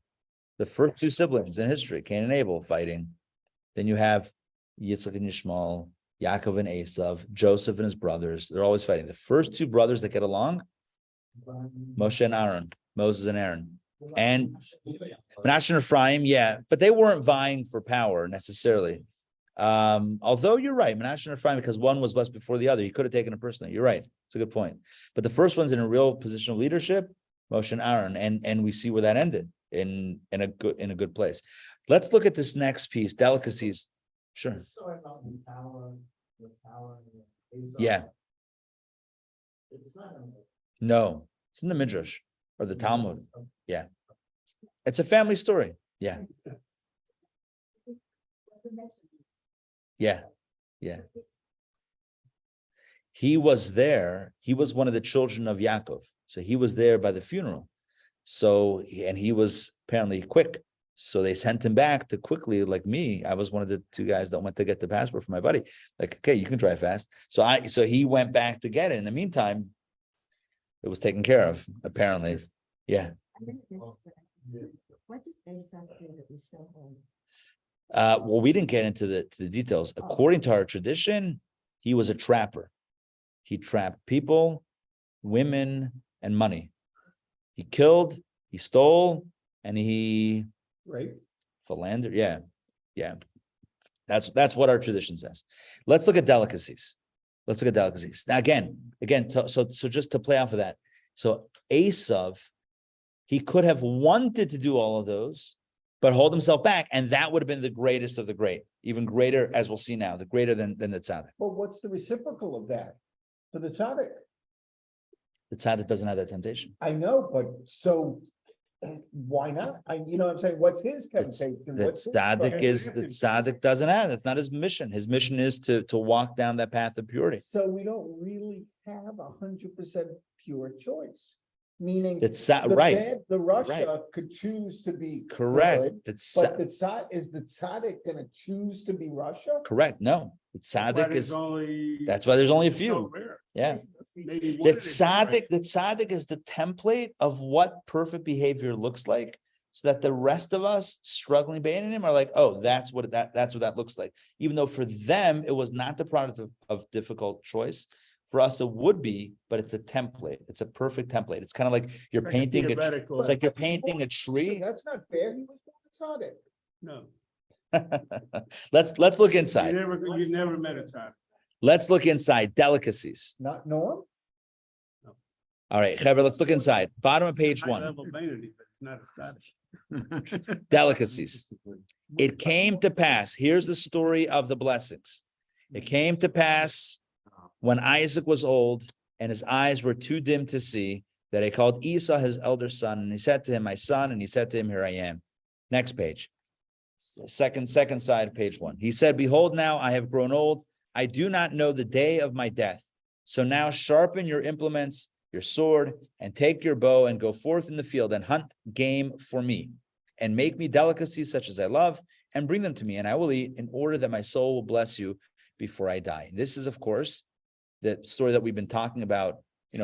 the first two siblings in history, Cain and Abel fighting. Then you have Yitzchak and Ishmael, Yaakov and Esau, Joseph and his brothers. They're always fighting. The first two brothers that get along, Moshe and Aaron, Moses and Aaron. And Menashe and Ephraim, yeah, but they weren't vying for power necessarily. Although you're right, Menashe and Ephraim, because one was blessed before the other, he could have taken it personally. You're right. It's a good point. But the first one's in a real position of leadership, Moshe and Aaron, and we see where that ended in a good place. Let's look at this next piece, delicacies. Sure. Story about the tower and Esau. Yeah. It's not in the- No, it's in the Midrash or the Talmud. Yeah. It's a family story. Yeah. Yeah. Yeah. He was there. He was one of the children of Yaakov. So he was there by the funeral. So, and he was apparently quick. So they sent him back to quickly, like me. I was one of the two guys that went to get the passport for my buddy. Like, okay, you can drive fast. So he went back to get it. In the meantime, it was taken care of, apparently. Yeah. What did Esau do that was so holy? Well, we didn't get into the details. According to our tradition, he was a trapper. He trapped people, women, and money. He killed, he stole, and he philandered. Yeah. Yeah. That's what our tradition says. Let's look at delicacies. Now, again, so just to play off of that. So Esau, he could have wanted to do all of those, but hold himself back, and that would have been the greatest of the great, even greater, as we'll see now, the greater than the tzaddik. Well, what's the reciprocal of that for the tzaddik? The tzaddik doesn't have that temptation. I know, but so why not? You know what I'm saying? What's his temptation? The tzaddik doesn't have. That's not his mission. His mission is to walk down that path of purity. So we don't really have 100% pure choice. Meaning right. The Russia could choose to be correct. Good, but the tzaddik going to choose to be Russia? Correct. No, the tzaddik is. That's why there's only a few. Yeah. The tzaddik is the template of what perfect behavior looks like, so that the rest of us struggling being in him are like, oh, that's what that looks like. Even though for them it was not the product of difficult choice. For us, it would be, but it's a template. It's a perfect template. It's kind of like you're painting. It's like you're painting a tree. That's not fair. He was born a tzaddik. No. Let's look inside. You never met a tzaddik. Let's look inside. Delicacies. Not Norm? All right, Chaver, let's look inside. Bottom of page 1. High-level vanity, but it's not a tzaddik. Delicacies. It came to pass. Here's the story of the blessings. It came to pass when Isaac was old and his eyes were too dim to see, that he called Esau his elder son, and he said to him, my son, and he said to him, here I am. Next page. Second side, page 1. He said, behold, now I have grown old. I do not know the day of my death. So now sharpen your implements, your sword, and take your bow and go forth in the field and hunt game for me, and make me delicacies such as I love, and bring them to me, and I will eat, in order that my soul will bless you before I die. This is, of course, the story that we've been talking about,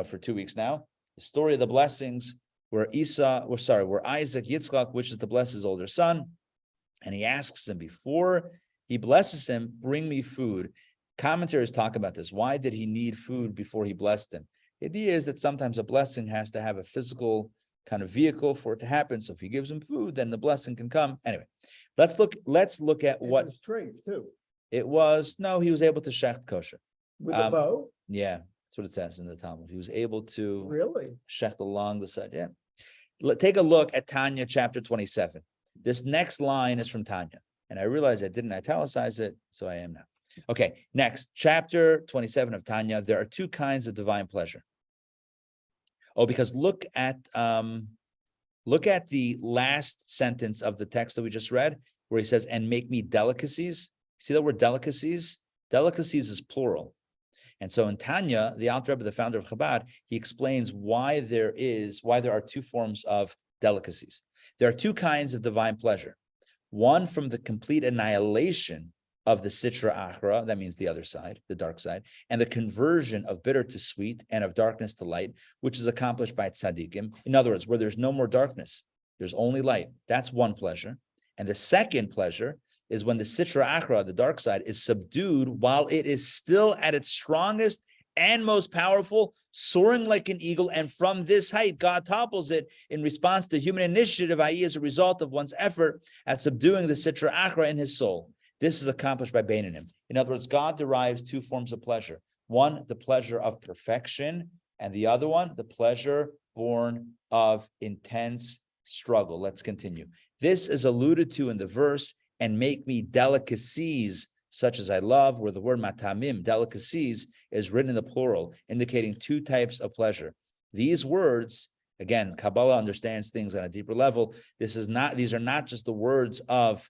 for 2 weeks now. The story of the blessings where Isaac, Yitzchak, wishes to bless his older son, and he asks him before he blesses him, bring me food. Commentators talk about this. Why did he need food before he blessed him? The idea is that sometimes a blessing has to have a physical kind of vehicle for it to happen. So if he gives him food, then the blessing can come. Anyway, let's look at what was strength too, it was. No, he was able to shecht kosher. with a bow, Yeah, that's what it says in the Talmud. He was able to really? shecht along the side. Yeah. Take a look at Tanya chapter 27. This next line is from Tanya. And I realized I didn't italicize it, so I am now. Okay, next, chapter 27 of Tanya. There are 2 kinds of divine pleasure. Oh, because look at the last sentence of the text that we just read, where he says, and make me delicacies. See that word delicacies? Delicacies is plural. And so in Tanya, the Alter Rebbe, the founder of Chabad, he explains why there are 2 forms of delicacies. There are 2 kinds of divine pleasure. One from the complete annihilation of the Sitra Achra, that means the other side, the dark side, and the conversion of bitter to sweet and of darkness to light, which is accomplished by tzaddikim. In other words, where there's no more darkness, there's only light. That's one pleasure. And the second pleasure is when the Sitra Achra, the dark side, is subdued while it is still at its strongest and most powerful, soaring like an eagle. And from this height, God topples it in response to human initiative, i.e., as a result of one's effort at subduing the Sitra Achra in his soul. This is accomplished by Beinanim. In other words, God derives 2 forms of pleasure. One, the pleasure of perfection, and the other one, the pleasure born of intense struggle. Let's continue. This is alluded to in the verse, and make me delicacies such as I love, where the word matamim, delicacies, is written in the plural, indicating 2 types of pleasure. These words, again, Kabbalah understands things on a deeper level. These are not just the words of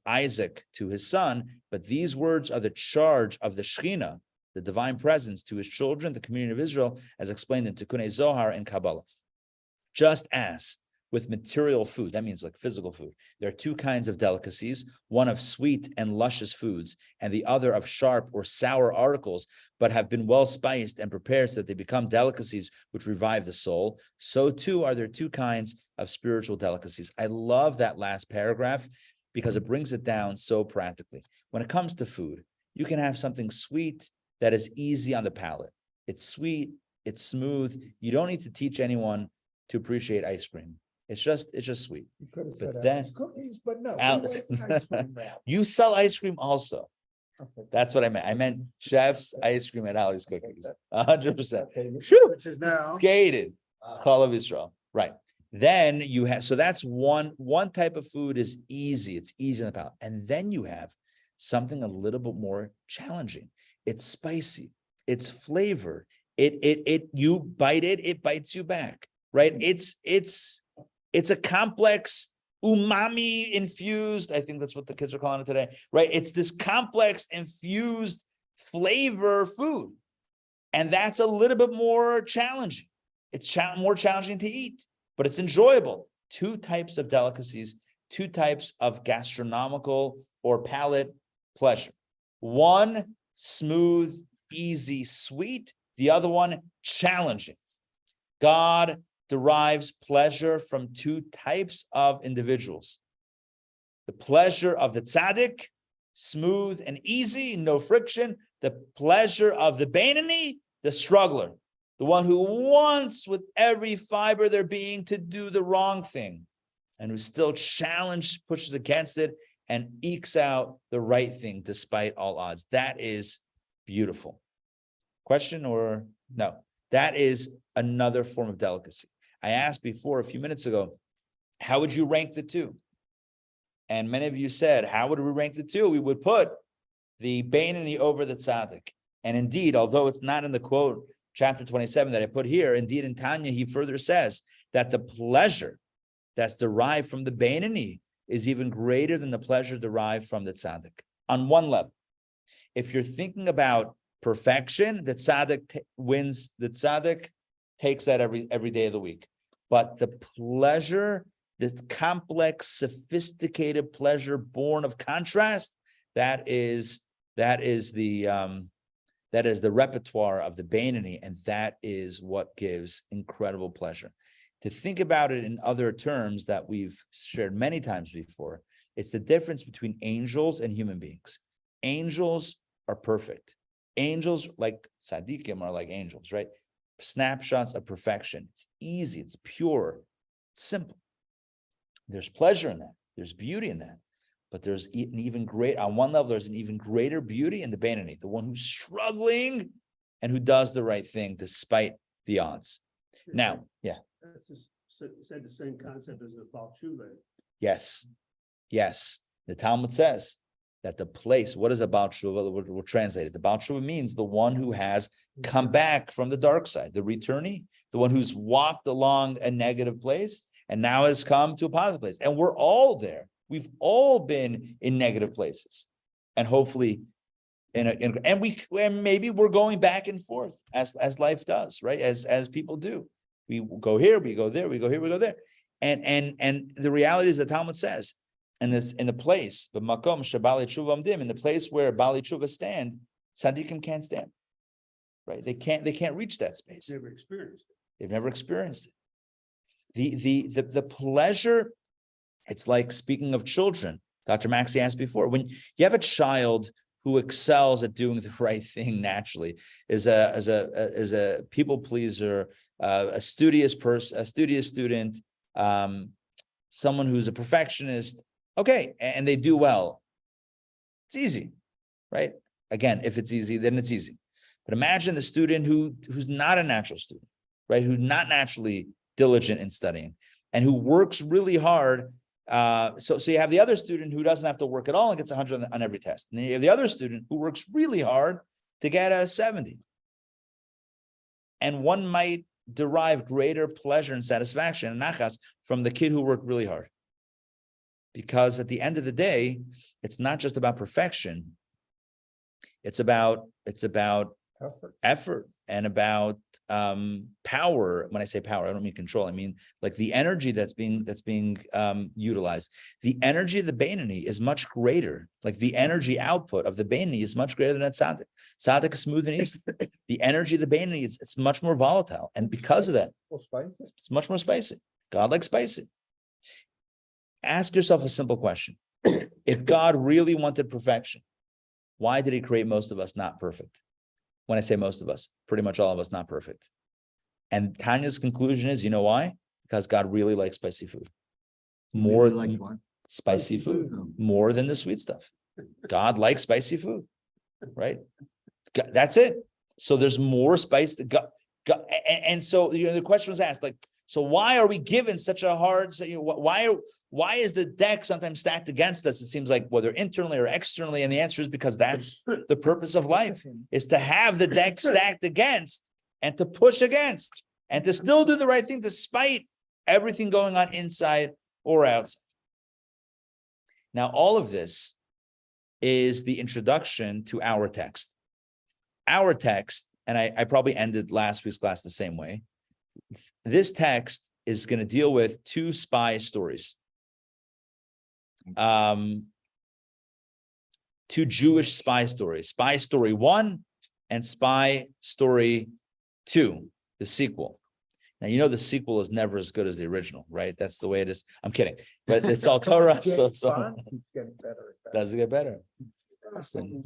Isaac to his son, but these words are the charge of the Shekhinah, the divine presence, to his children, the community of Israel, as explained in Tikkunei Zohar and Kabbalah. Just as with material food, that means like physical food, there are 2 kinds of delicacies, one of sweet and luscious foods, and the other of sharp or sour articles, but have been well spiced and prepared so that they become delicacies which revive the soul. So too are there 2 kinds of spiritual delicacies. I love that last paragraph, because it brings it down so practically. When it comes to food, you can have something sweet that is easy on the palate. It's sweet, it's smooth. You don't need to teach anyone to appreciate ice cream. It's just sweet. You could have But said then- Alice cookies, but no. we Al- went ice cream route. You sell ice cream also. Okay. That's what I meant. I meant chef's ice cream at Ali's Cookies. 100%. Okay, Which is now. Skated. Chal of Israel. Right. Then you have, so that's one type of food is easy. It's easy in the palate. And then you have something a little bit more challenging. It's spicy. It's flavored. You bite it, it bites you back. Right. It's a complex umami infused. I think that's what the kids are calling it today. Right. It's this complex infused flavor food. And that's a little bit more challenging. It's more challenging to eat, but it's enjoyable. 2 types of delicacies, 2 types of gastronomical or palate pleasure. One, smooth, easy, sweet. The other one, challenging. God derives pleasure from 2 types of individuals. The pleasure of the tzaddik, smooth and easy, no friction. The pleasure of the Beinoni, the struggler. The one who wants with every fiber of their being to do the wrong thing, and who still pushes against it, and ekes out the right thing despite all odds. That is beautiful. Question or no? That is another form of delicacy. I asked before a few minutes ago, how would you rank the two? And many of you said, how would we rank the two? We would put the Beinoni over the Tzaddik. And indeed, although it's not in the quote, chapter 27 that I put here, indeed in Tanya, he further says that the pleasure that's derived from the Beinoni is even greater than the pleasure derived from the Tzaddik. On one level, if you're thinking about perfection, the Tzaddik wins, the Tzaddik takes that every day of the week. But the pleasure, this complex, sophisticated pleasure born of contrast, that is the repertoire of the Beinoni, and that is what gives incredible pleasure. To think about it in other terms that we've shared many times before, it's the difference between angels and human beings. Angels are perfect. Angels, like tzaddikim, are like angels, right? Snapshots of perfection. It's easy, it's pure, it's simple. There's pleasure in that. There's beauty in that. But there's an even great, on one level, there's an even greater beauty in the Beinoni, the one who's struggling and who does the right thing despite the odds. Now, yeah. That's just said the same concept as the Baal Tshuva. Yes. The Talmud says that the place, what is a Baal Tshuva? We'll translate it. The Baal Tshuva means the one who has come back from the dark side, the returnee, the one who's walked along a negative place and now has come to a positive place. And we're all there. We've all been in negative places, and hopefully, and maybe we're going back and forth as life does, right? As people do, we go here, we go there, we go here, we go there, and the reality is the Talmud says, in the place, the makom shabali tshuva amdim, in the place where bali tshuva stand, tzaddikim can't stand, right? They can't reach that space. Never experienced it. They've never experienced it. The pleasure. It's like, speaking of children, Dr. Maxey asked before, when you have a child who excels at doing the right thing naturally, is a people pleaser, a studious person, a studious student, someone who's a perfectionist, okay, and they do well. It's easy, right? Again, if it's easy, then it's easy. But imagine the student who's not a natural student, right? Who's not naturally diligent in studying and who works really hard. So you have the other student who doesn't have to work at all and gets 100 on every test. And then you have the other student who works really hard to get a 70. And one might derive greater pleasure and satisfaction and nachas from the kid who worked really hard. Because at the end of the day, it's not just about perfection. It's about effort and about power. When I say power, I don't mean control. I mean like the energy that's being utilized. The energy of the Beinoni is much greater. Like the energy output of the Beinoni is much greater than that tzaddik. Tzaddik is smooth and easy. The energy of the Beinoni it's much more volatile, and because of that, it's much more spicy. God likes spicy. Ask yourself a simple question: if God really wanted perfection, why did He create most of us not perfect? When I say most of us, pretty much all of us not perfect. And Tanya's conclusion is, you know why? Because God really likes spicy food. More like than what? spicy food, more than the sweet stuff. God likes spicy food, right? That's it. So there's more spice that God, and so the question was asked, like, so why are we given such a hard? Why is the deck sometimes stacked against us? It seems like whether internally or externally, and the answer is because that's the purpose of life: is to have the deck stacked against and to push against and to still do the right thing despite everything going on inside or outside. Now, all of this is the introduction to our text. Our text, and I probably ended last week's class the same way. This text is going to deal with two spy stories. Two Jewish spy stories. Spy story 1 and spy story 2, the sequel. Now, you know the sequel is never as good as the original, right? That's the way it is. I'm kidding. But it's all Torah, so it's all... Does it get better? Listen.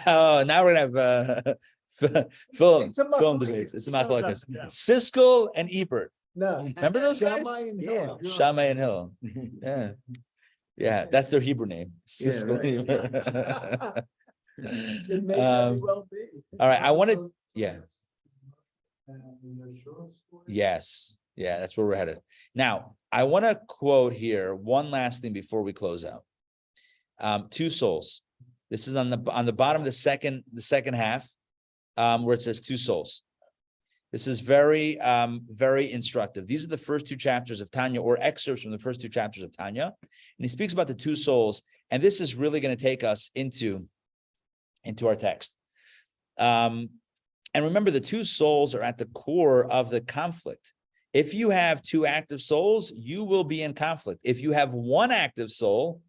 Oh, now we're going to have... film debates. It's a machlokes. Siskel and Ebert. No. Remember those guys? Shammai and Hill. Yeah. That's their Hebrew name. Siskel and Ebert. It may very well be. All right. I wanted. Yeah. Yes. Yeah. That's where we're headed. Now, I want to quote here one last thing before we close out. Two souls. This is on the bottom of the second half, where it says two souls. This is very, very instructive. These are the first two chapters of Tanya, or excerpts from the first two chapters of Tanya. And he speaks about the two souls. And this is really going to take us into our text. And remember, the two souls are at the core of the conflict. If you have two active souls, you will be in conflict. If you have one active soul,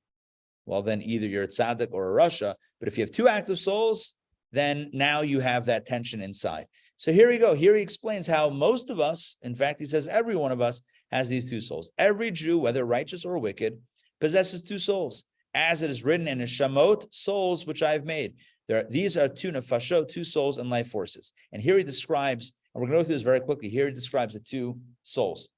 well, then either you're a tzaddik or a rasha. But if you have two active souls, then now you have that tension inside. So here we go. Here he explains how most of us, in fact, he says every one of us has these two souls. Every Jew, whether righteous or wicked, possesses two souls. As it is written in Shamot, souls which I have made. These are two nefashot, two souls and life forces. And here he describes, and we're going to go through this very quickly. Here he describes the two souls.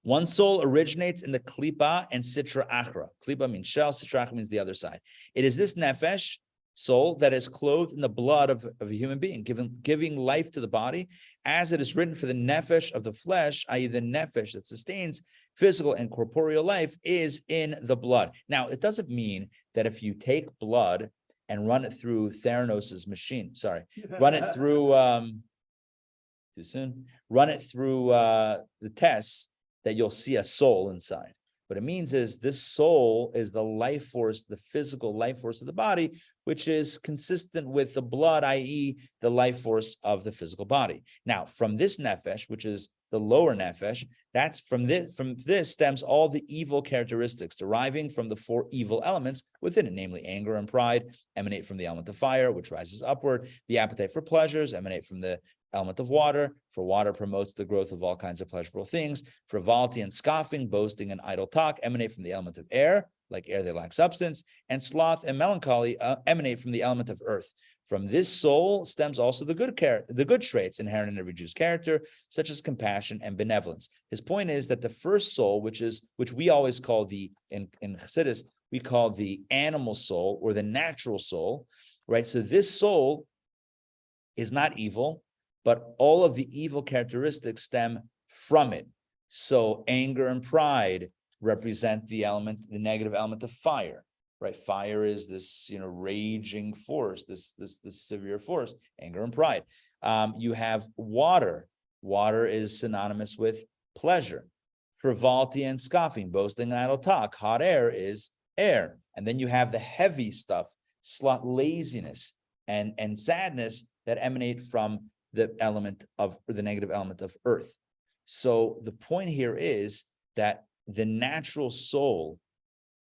One soul originates in the klipa and sitra achra. Klipa means shell, sitra achra means the other side. It is this nefesh, soul, that is clothed in the blood of a human being, giving life to the body, as it is written, for the nefesh of the flesh, i.e. the nefesh that sustains physical and corporeal life, is in the blood. Now, it doesn't mean that if you take blood and run it through Theranos's machine, run it through, too soon, run it through the tests, that you'll see a soul inside. What it means is this soul is the life force, the physical life force of the body, which is consistent with the blood, i.e. the life force of the physical body. Now, from this nefesh, which is the lower nefesh, that's from this stems all the evil characteristics deriving from the four evil elements within it, namely anger and pride, emanate from the element of fire, which rises upward. The appetite for pleasures emanate from the element of water, for water promotes the growth of all kinds of pleasurable things. Frivolity and scoffing, boasting and idle talk emanate from the element of air, like air they lack substance, and sloth and melancholy emanate from the element of earth. From this soul stems also the good traits inherent in every Jew's character, such as compassion and benevolence. His point is that the first soul, which we always call in Chassidus, we call the animal soul or the natural soul, right? So this soul is not evil, but all of the evil characteristics stem from it. So anger and pride represent the negative element of fire, right? Fire is this, raging force, this severe force, anger and pride. You have water. Water is synonymous with pleasure. Frivolity and scoffing, boasting and idle talk. Hot air is air. And then you have the heavy stuff, laziness and sadness that emanate from the negative element of earth. So the point here is that the natural soul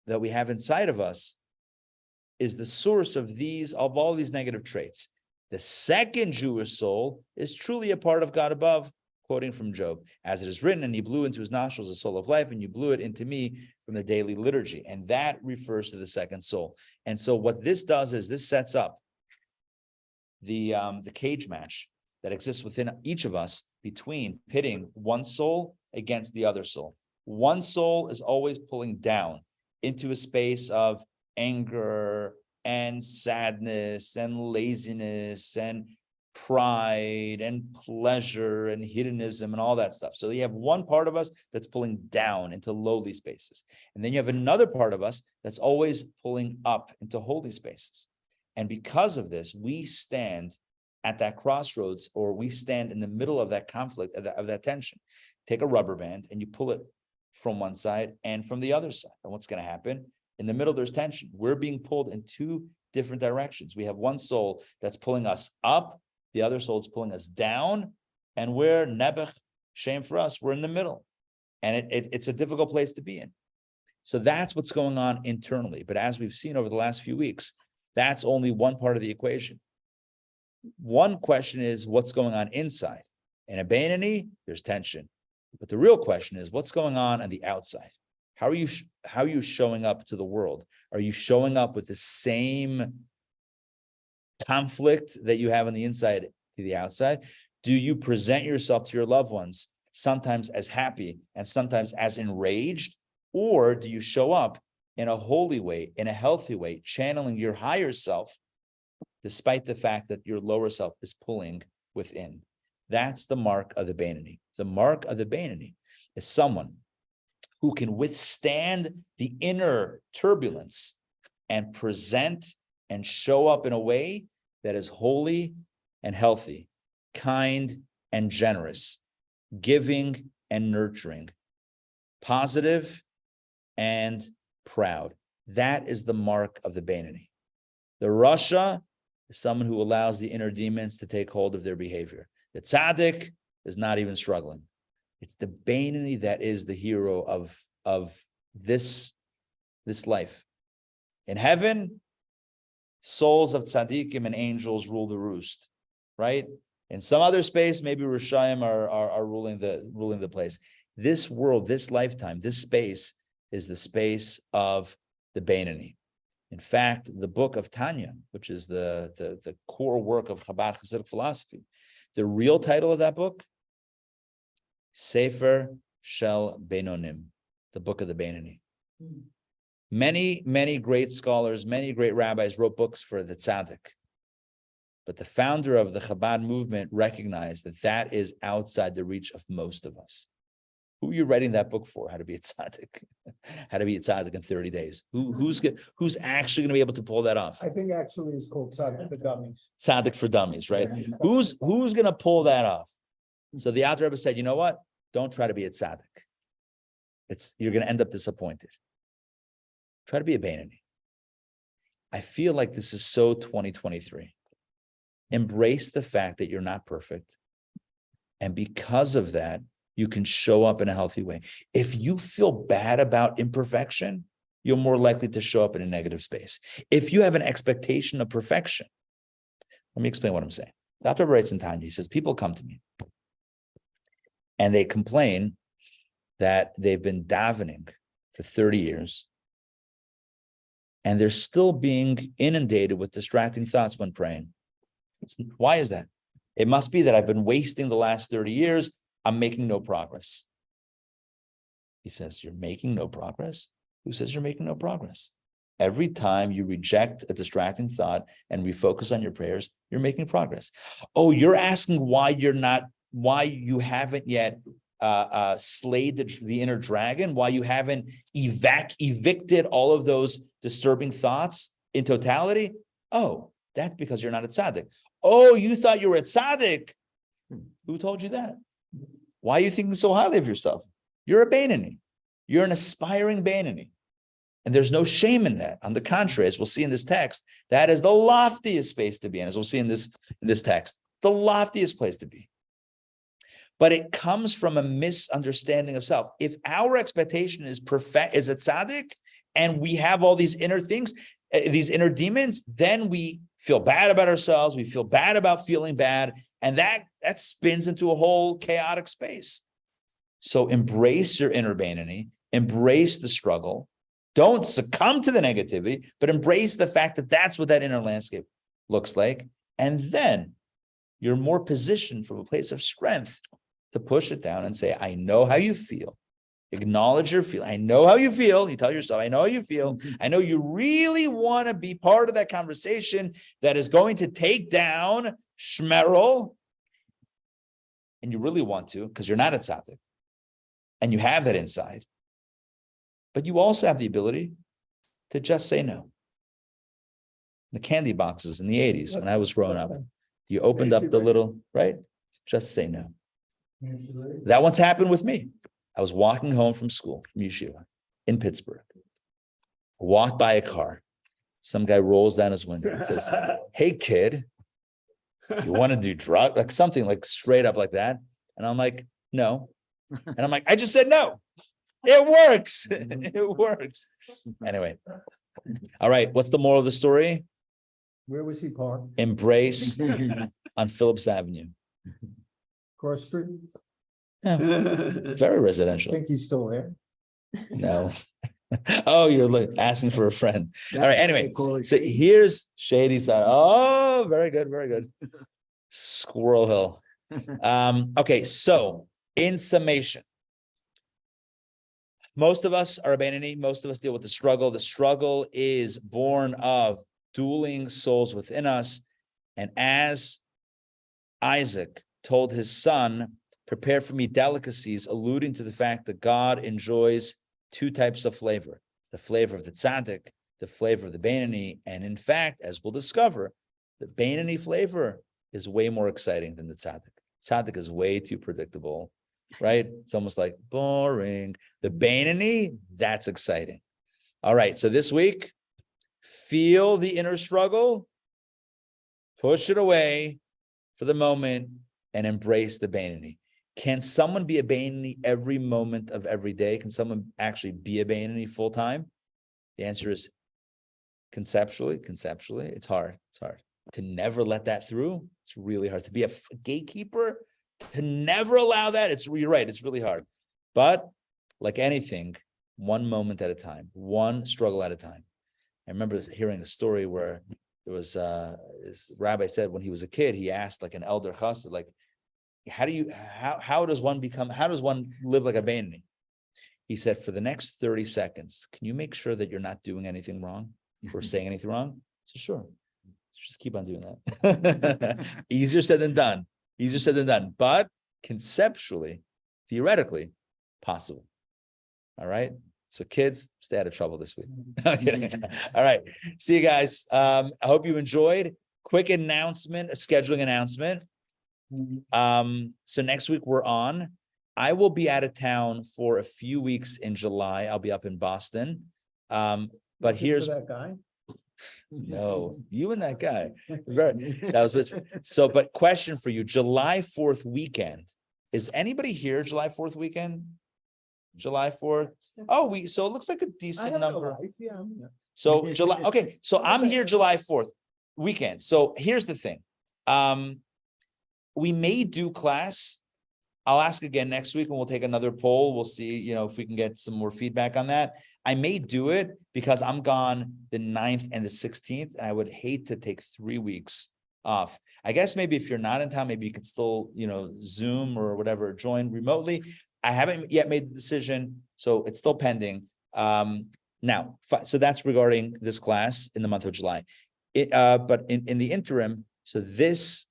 that we have inside of us is the source of all these negative traits. The second Jewish soul is truly a part of God above, quoting from Job, as it is written, and he blew into his nostrils the soul of life, and you blew it into me from the daily liturgy. And that refers to the second soul. And so what this does is this sets up the cage match that exists within each of us between pitting one soul against the other soul. One soul is always pulling down into a space of anger and sadness and laziness and pride and pleasure and hedonism and all that stuff. So you have one part of us that's pulling down into lowly spaces. And then you have another part of us that's always pulling up into holy spaces. And because of this, we stand at that crossroads, or we stand in the middle of that conflict, of that tension. Take a rubber band and you pull it from one side and from the other side. And what's going to happen? In the middle, there's tension. We're being pulled in two different directions. We have one soul that's pulling us up. The other soul is pulling us down. And we're nebech, shame for us. We're in the middle. And it's a difficult place to be in. So that's what's going on internally. But as we've seen over the last few weeks, that's only one part of the equation. One question is what's going on inside. In a Beinoni, there's tension. But the real question is what's going on the outside. How are you showing up to the world? Are you showing up with the same conflict that you have on the inside to the outside? Do you present yourself to your loved ones sometimes as happy and sometimes as enraged? Or do you show up in a holy way, in a healthy way, channeling your higher self, despite the fact that your lower self is pulling within? That's the mark of the Beinoni. The mark of the Beinoni is someone who can withstand the inner turbulence and present and show up in a way that is holy and healthy, kind and generous, giving and nurturing, positive and proud. That is the mark of the Beinoni. The Rasha is someone who allows the inner demons to take hold of their behavior. The tzaddik is not even struggling. It's the Beinoni that is the hero of this life. In heaven, souls of tzaddikim and angels rule the roost, right? In some other space, maybe Rishayim are ruling the place. This world, this lifetime, this space is the space of the Beinoni. In fact, the book of Tanya, which is the core work of Chabad Hasidic philosophy, the real title of that book, Sefer Shel Beinonim, the book of the Beinoni. Many, many great scholars, many great rabbis wrote books for the tzaddik. But the founder of the Chabad movement recognized that that is outside the reach of most of us. Who are you writing that book for? How to be a tzaddik? How to be a tzaddik in 30 days? Who's actually going to be able to pull that off? I think actually it's called Tzaddik for Dummies. Tzaddik for dummies, right? Who's going to pull that off? So the Alter Rebbe said, you know what? Don't try to be a tzaddik. You're going to end up disappointed. Try to be a Beinoni. I feel like this is so 2023. Embrace the fact that you're not perfect. And because of that, you can show up in a healthy way. If you feel bad about imperfection, you're more likely to show up in a negative space. If you have an expectation of perfection, let me explain what I'm saying. Dr. writes in Tanya, he says, people come to me and they complain that they've been davening for 30 years and they're still being inundated with distracting thoughts when praying. Why is that? It must be that I've been wasting the last 30 years. I'm making no progress. He says, you're making no progress? Who says you're making no progress? Every time you reject a distracting thought and refocus on your prayers, you're making progress. Oh, you're asking why you haven't yet slayed the inner dragon, why you haven't evicted all of those disturbing thoughts in totality? Oh, that's because you're not a tzaddik. Oh, you thought you were a tzaddik? Who told you that? Why are you thinking so highly of yourself? You're a Beinoni. You're an aspiring Beinoni. And there's no shame in that. On the contrary, as we'll see in this text, that is the loftiest space to be in, as we'll see in this text, the loftiest place to be. But it comes from a misunderstanding of self. If our expectation is a tzaddik, and we have all these inner things, these inner demons, then we feel bad about ourselves. We feel bad about feeling bad. And that spins into a whole chaotic space. So embrace your inner Beinoni, embrace the struggle. Don't succumb to the negativity, but embrace the fact that that's what that inner landscape looks like. And then you're more positioned from a place of strength to push it down and say, I know how you feel. Acknowledge your feeling. I know how you feel. You tell yourself, I know how you feel. I know you really want to be part of that conversation that is going to take down Shmerel. And you really want to, because you're not a tzaddik. And you have that inside. But you also have the ability to just say no. The candy boxes in the 80s, when I was growing up, you opened up the little, right? Just say no. That once happened with me. I was walking home from school, from yeshiva, in Pittsburgh. I walked by a car. Some guy rolls down his window and says, hey, kid, you want to do drugs? Like something like straight up like that. And I'm like, no. And I'm like, I just said no. It works. It works. Anyway. All right. What's the moral of the story? Where was he parked? Embrace on Phillips Avenue. Cross Street? Yeah. Very I residential. think he's still there. No. Oh, you're asking for a friend. All right. Anyway, so here's Shady Side. Oh, very good. Very good. Squirrel Hill. Okay. So in summation, most of us are a Beinoni. Most of us deal with the struggle. The struggle is born of dueling souls within us. And as Isaac told his son, prepare for me delicacies, alluding to the fact that God enjoys two types of flavor, the flavor of the tzaddik, the flavor of the Beinoni. And in fact, as we'll discover, the Beinoni flavor is way more exciting than the tzaddik. Tzaddik is way too predictable, right? It's almost like boring. The Beinoni, that's exciting. All right, so this week, feel the inner struggle, push it away for the moment, and embrace the Beinoni. Can someone be a Beinoni every moment of every day? Can someone actually be a Beinoni full time? The answer is conceptually, it's hard. It's hard. To never let that through, it's really hard. To be a gatekeeper, to never allow that, you're right, it's really hard. But like anything, one moment at a time, one struggle at a time. I remember hearing a story where there was this Rabbi said when he was a kid, he asked like an elder chassid, like, how does one live like a Beinoni? He said, for the next 30 seconds, can you make sure that you're not doing anything wrong or saying anything wrong? So sure. Just keep on doing that. Easier said than done, but conceptually, theoretically, possible. All right. So kids, stay out of trouble this week. All right. See you guys. I hope you enjoyed. Quick announcement, a scheduling announcement. So next week we're on. I will be out of town for a few weeks in July. I'll be up in Boston. But here's that guy. no, you and that guy. But question for you: July 4th weekend. Is anybody here July 4th weekend? July 4th. Oh, so it looks like a decent number. So July. Okay, so I'm here July 4th weekend. So here's the thing. We may do class. I'll ask again next week and we'll take another poll. We'll see, if we can get some more feedback on that. I may do it because I'm gone the 9th and the 16th. And I would hate to take 3 weeks off. I guess maybe if you're not in town, maybe you could still, Zoom or whatever, join remotely. I haven't yet made the decision, so it's still pending. Now, so that's regarding this class in the month of July. But in the interim, so this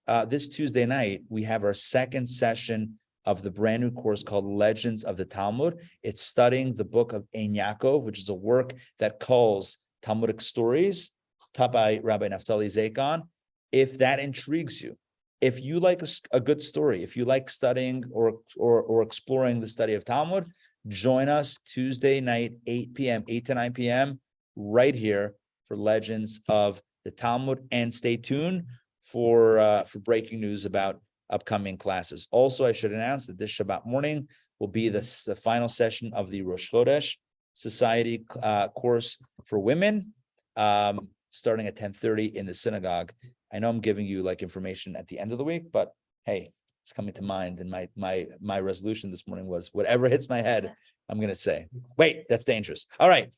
Tuesday night, we have our second session of the brand new course called Legends of the Talmud. It's studying the book of Ein Yaakov, which is a work that calls Talmudic stories, taught by Rabbi Naftali Zakon. If that intrigues you, if you like a good story, if you like studying or exploring the study of Talmud, join us Tuesday night, 8 to 9 p.m. right here for Legends of the Talmud, and stay tuned for breaking news about upcoming classes. Also, I should announce that this Shabbat morning will be the final session of the Rosh Chodesh Society course for women, starting at 10:30 in the synagogue. I know I'm giving you information at the end of the week, but hey, it's coming to mind. And my resolution this morning was whatever hits my head, I'm going to say. Wait, that's dangerous. All right.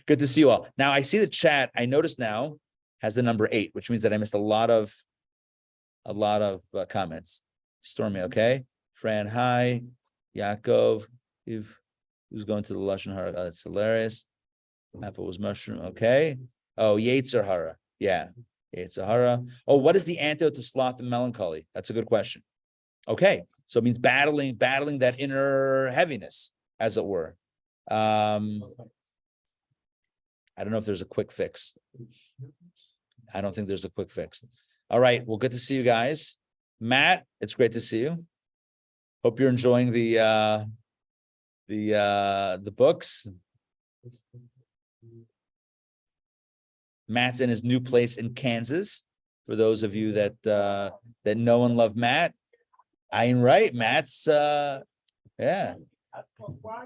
Good to see you all. Now I see the chat. I notice now has the number 8, which means that I missed a lot of comments. Stormy, okay. Fran, hi. Yaakov, who's going to the Lashon Hara? Oh, that's hilarious. Apple was mushroom, okay. Oh, Yetzer Hara, yeah, Yetzer Hara. Oh, what is the antidote to sloth and melancholy? That's a good question. Okay, so it means battling that inner heaviness, as it were. I don't know if there's a quick fix. I don't think there's a quick fix. All right, well, good to see you guys. Matt, it's great to see you. Hope you're enjoying the books. Matt's in his new place in Kansas. For those of you that know and love Matt, I ain't right. Matt's yeah.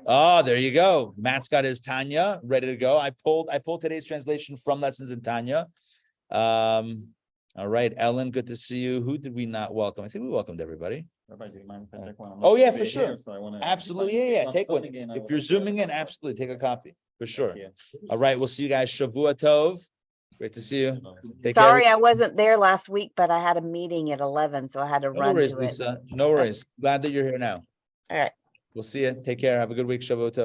Oh, there you go. Matt's got his Tanya ready to go. I pulled today's translation from Lessons in Tanya. All right, Ellen, good to see you. Who did we not welcome? I think we welcomed everybody. Rabbi, do you mind if I take one? I'm Oh not yeah, gonna for be sure. here, so I wanna- Absolutely, yeah. I'm Take one. studying again, I If wanna you're take zooming in, one. absolutely take a copy for sure. Yeah. All right, we'll see you guys. Shavua Tov. Great to see you. Take Sorry, care. I wasn't there last week, but I had a meeting at 11, so I had to No run worries, to it. Lisa. No worries. Glad that you're here now. All right. We'll see you. Take care. Have a good week. Shavua Tov.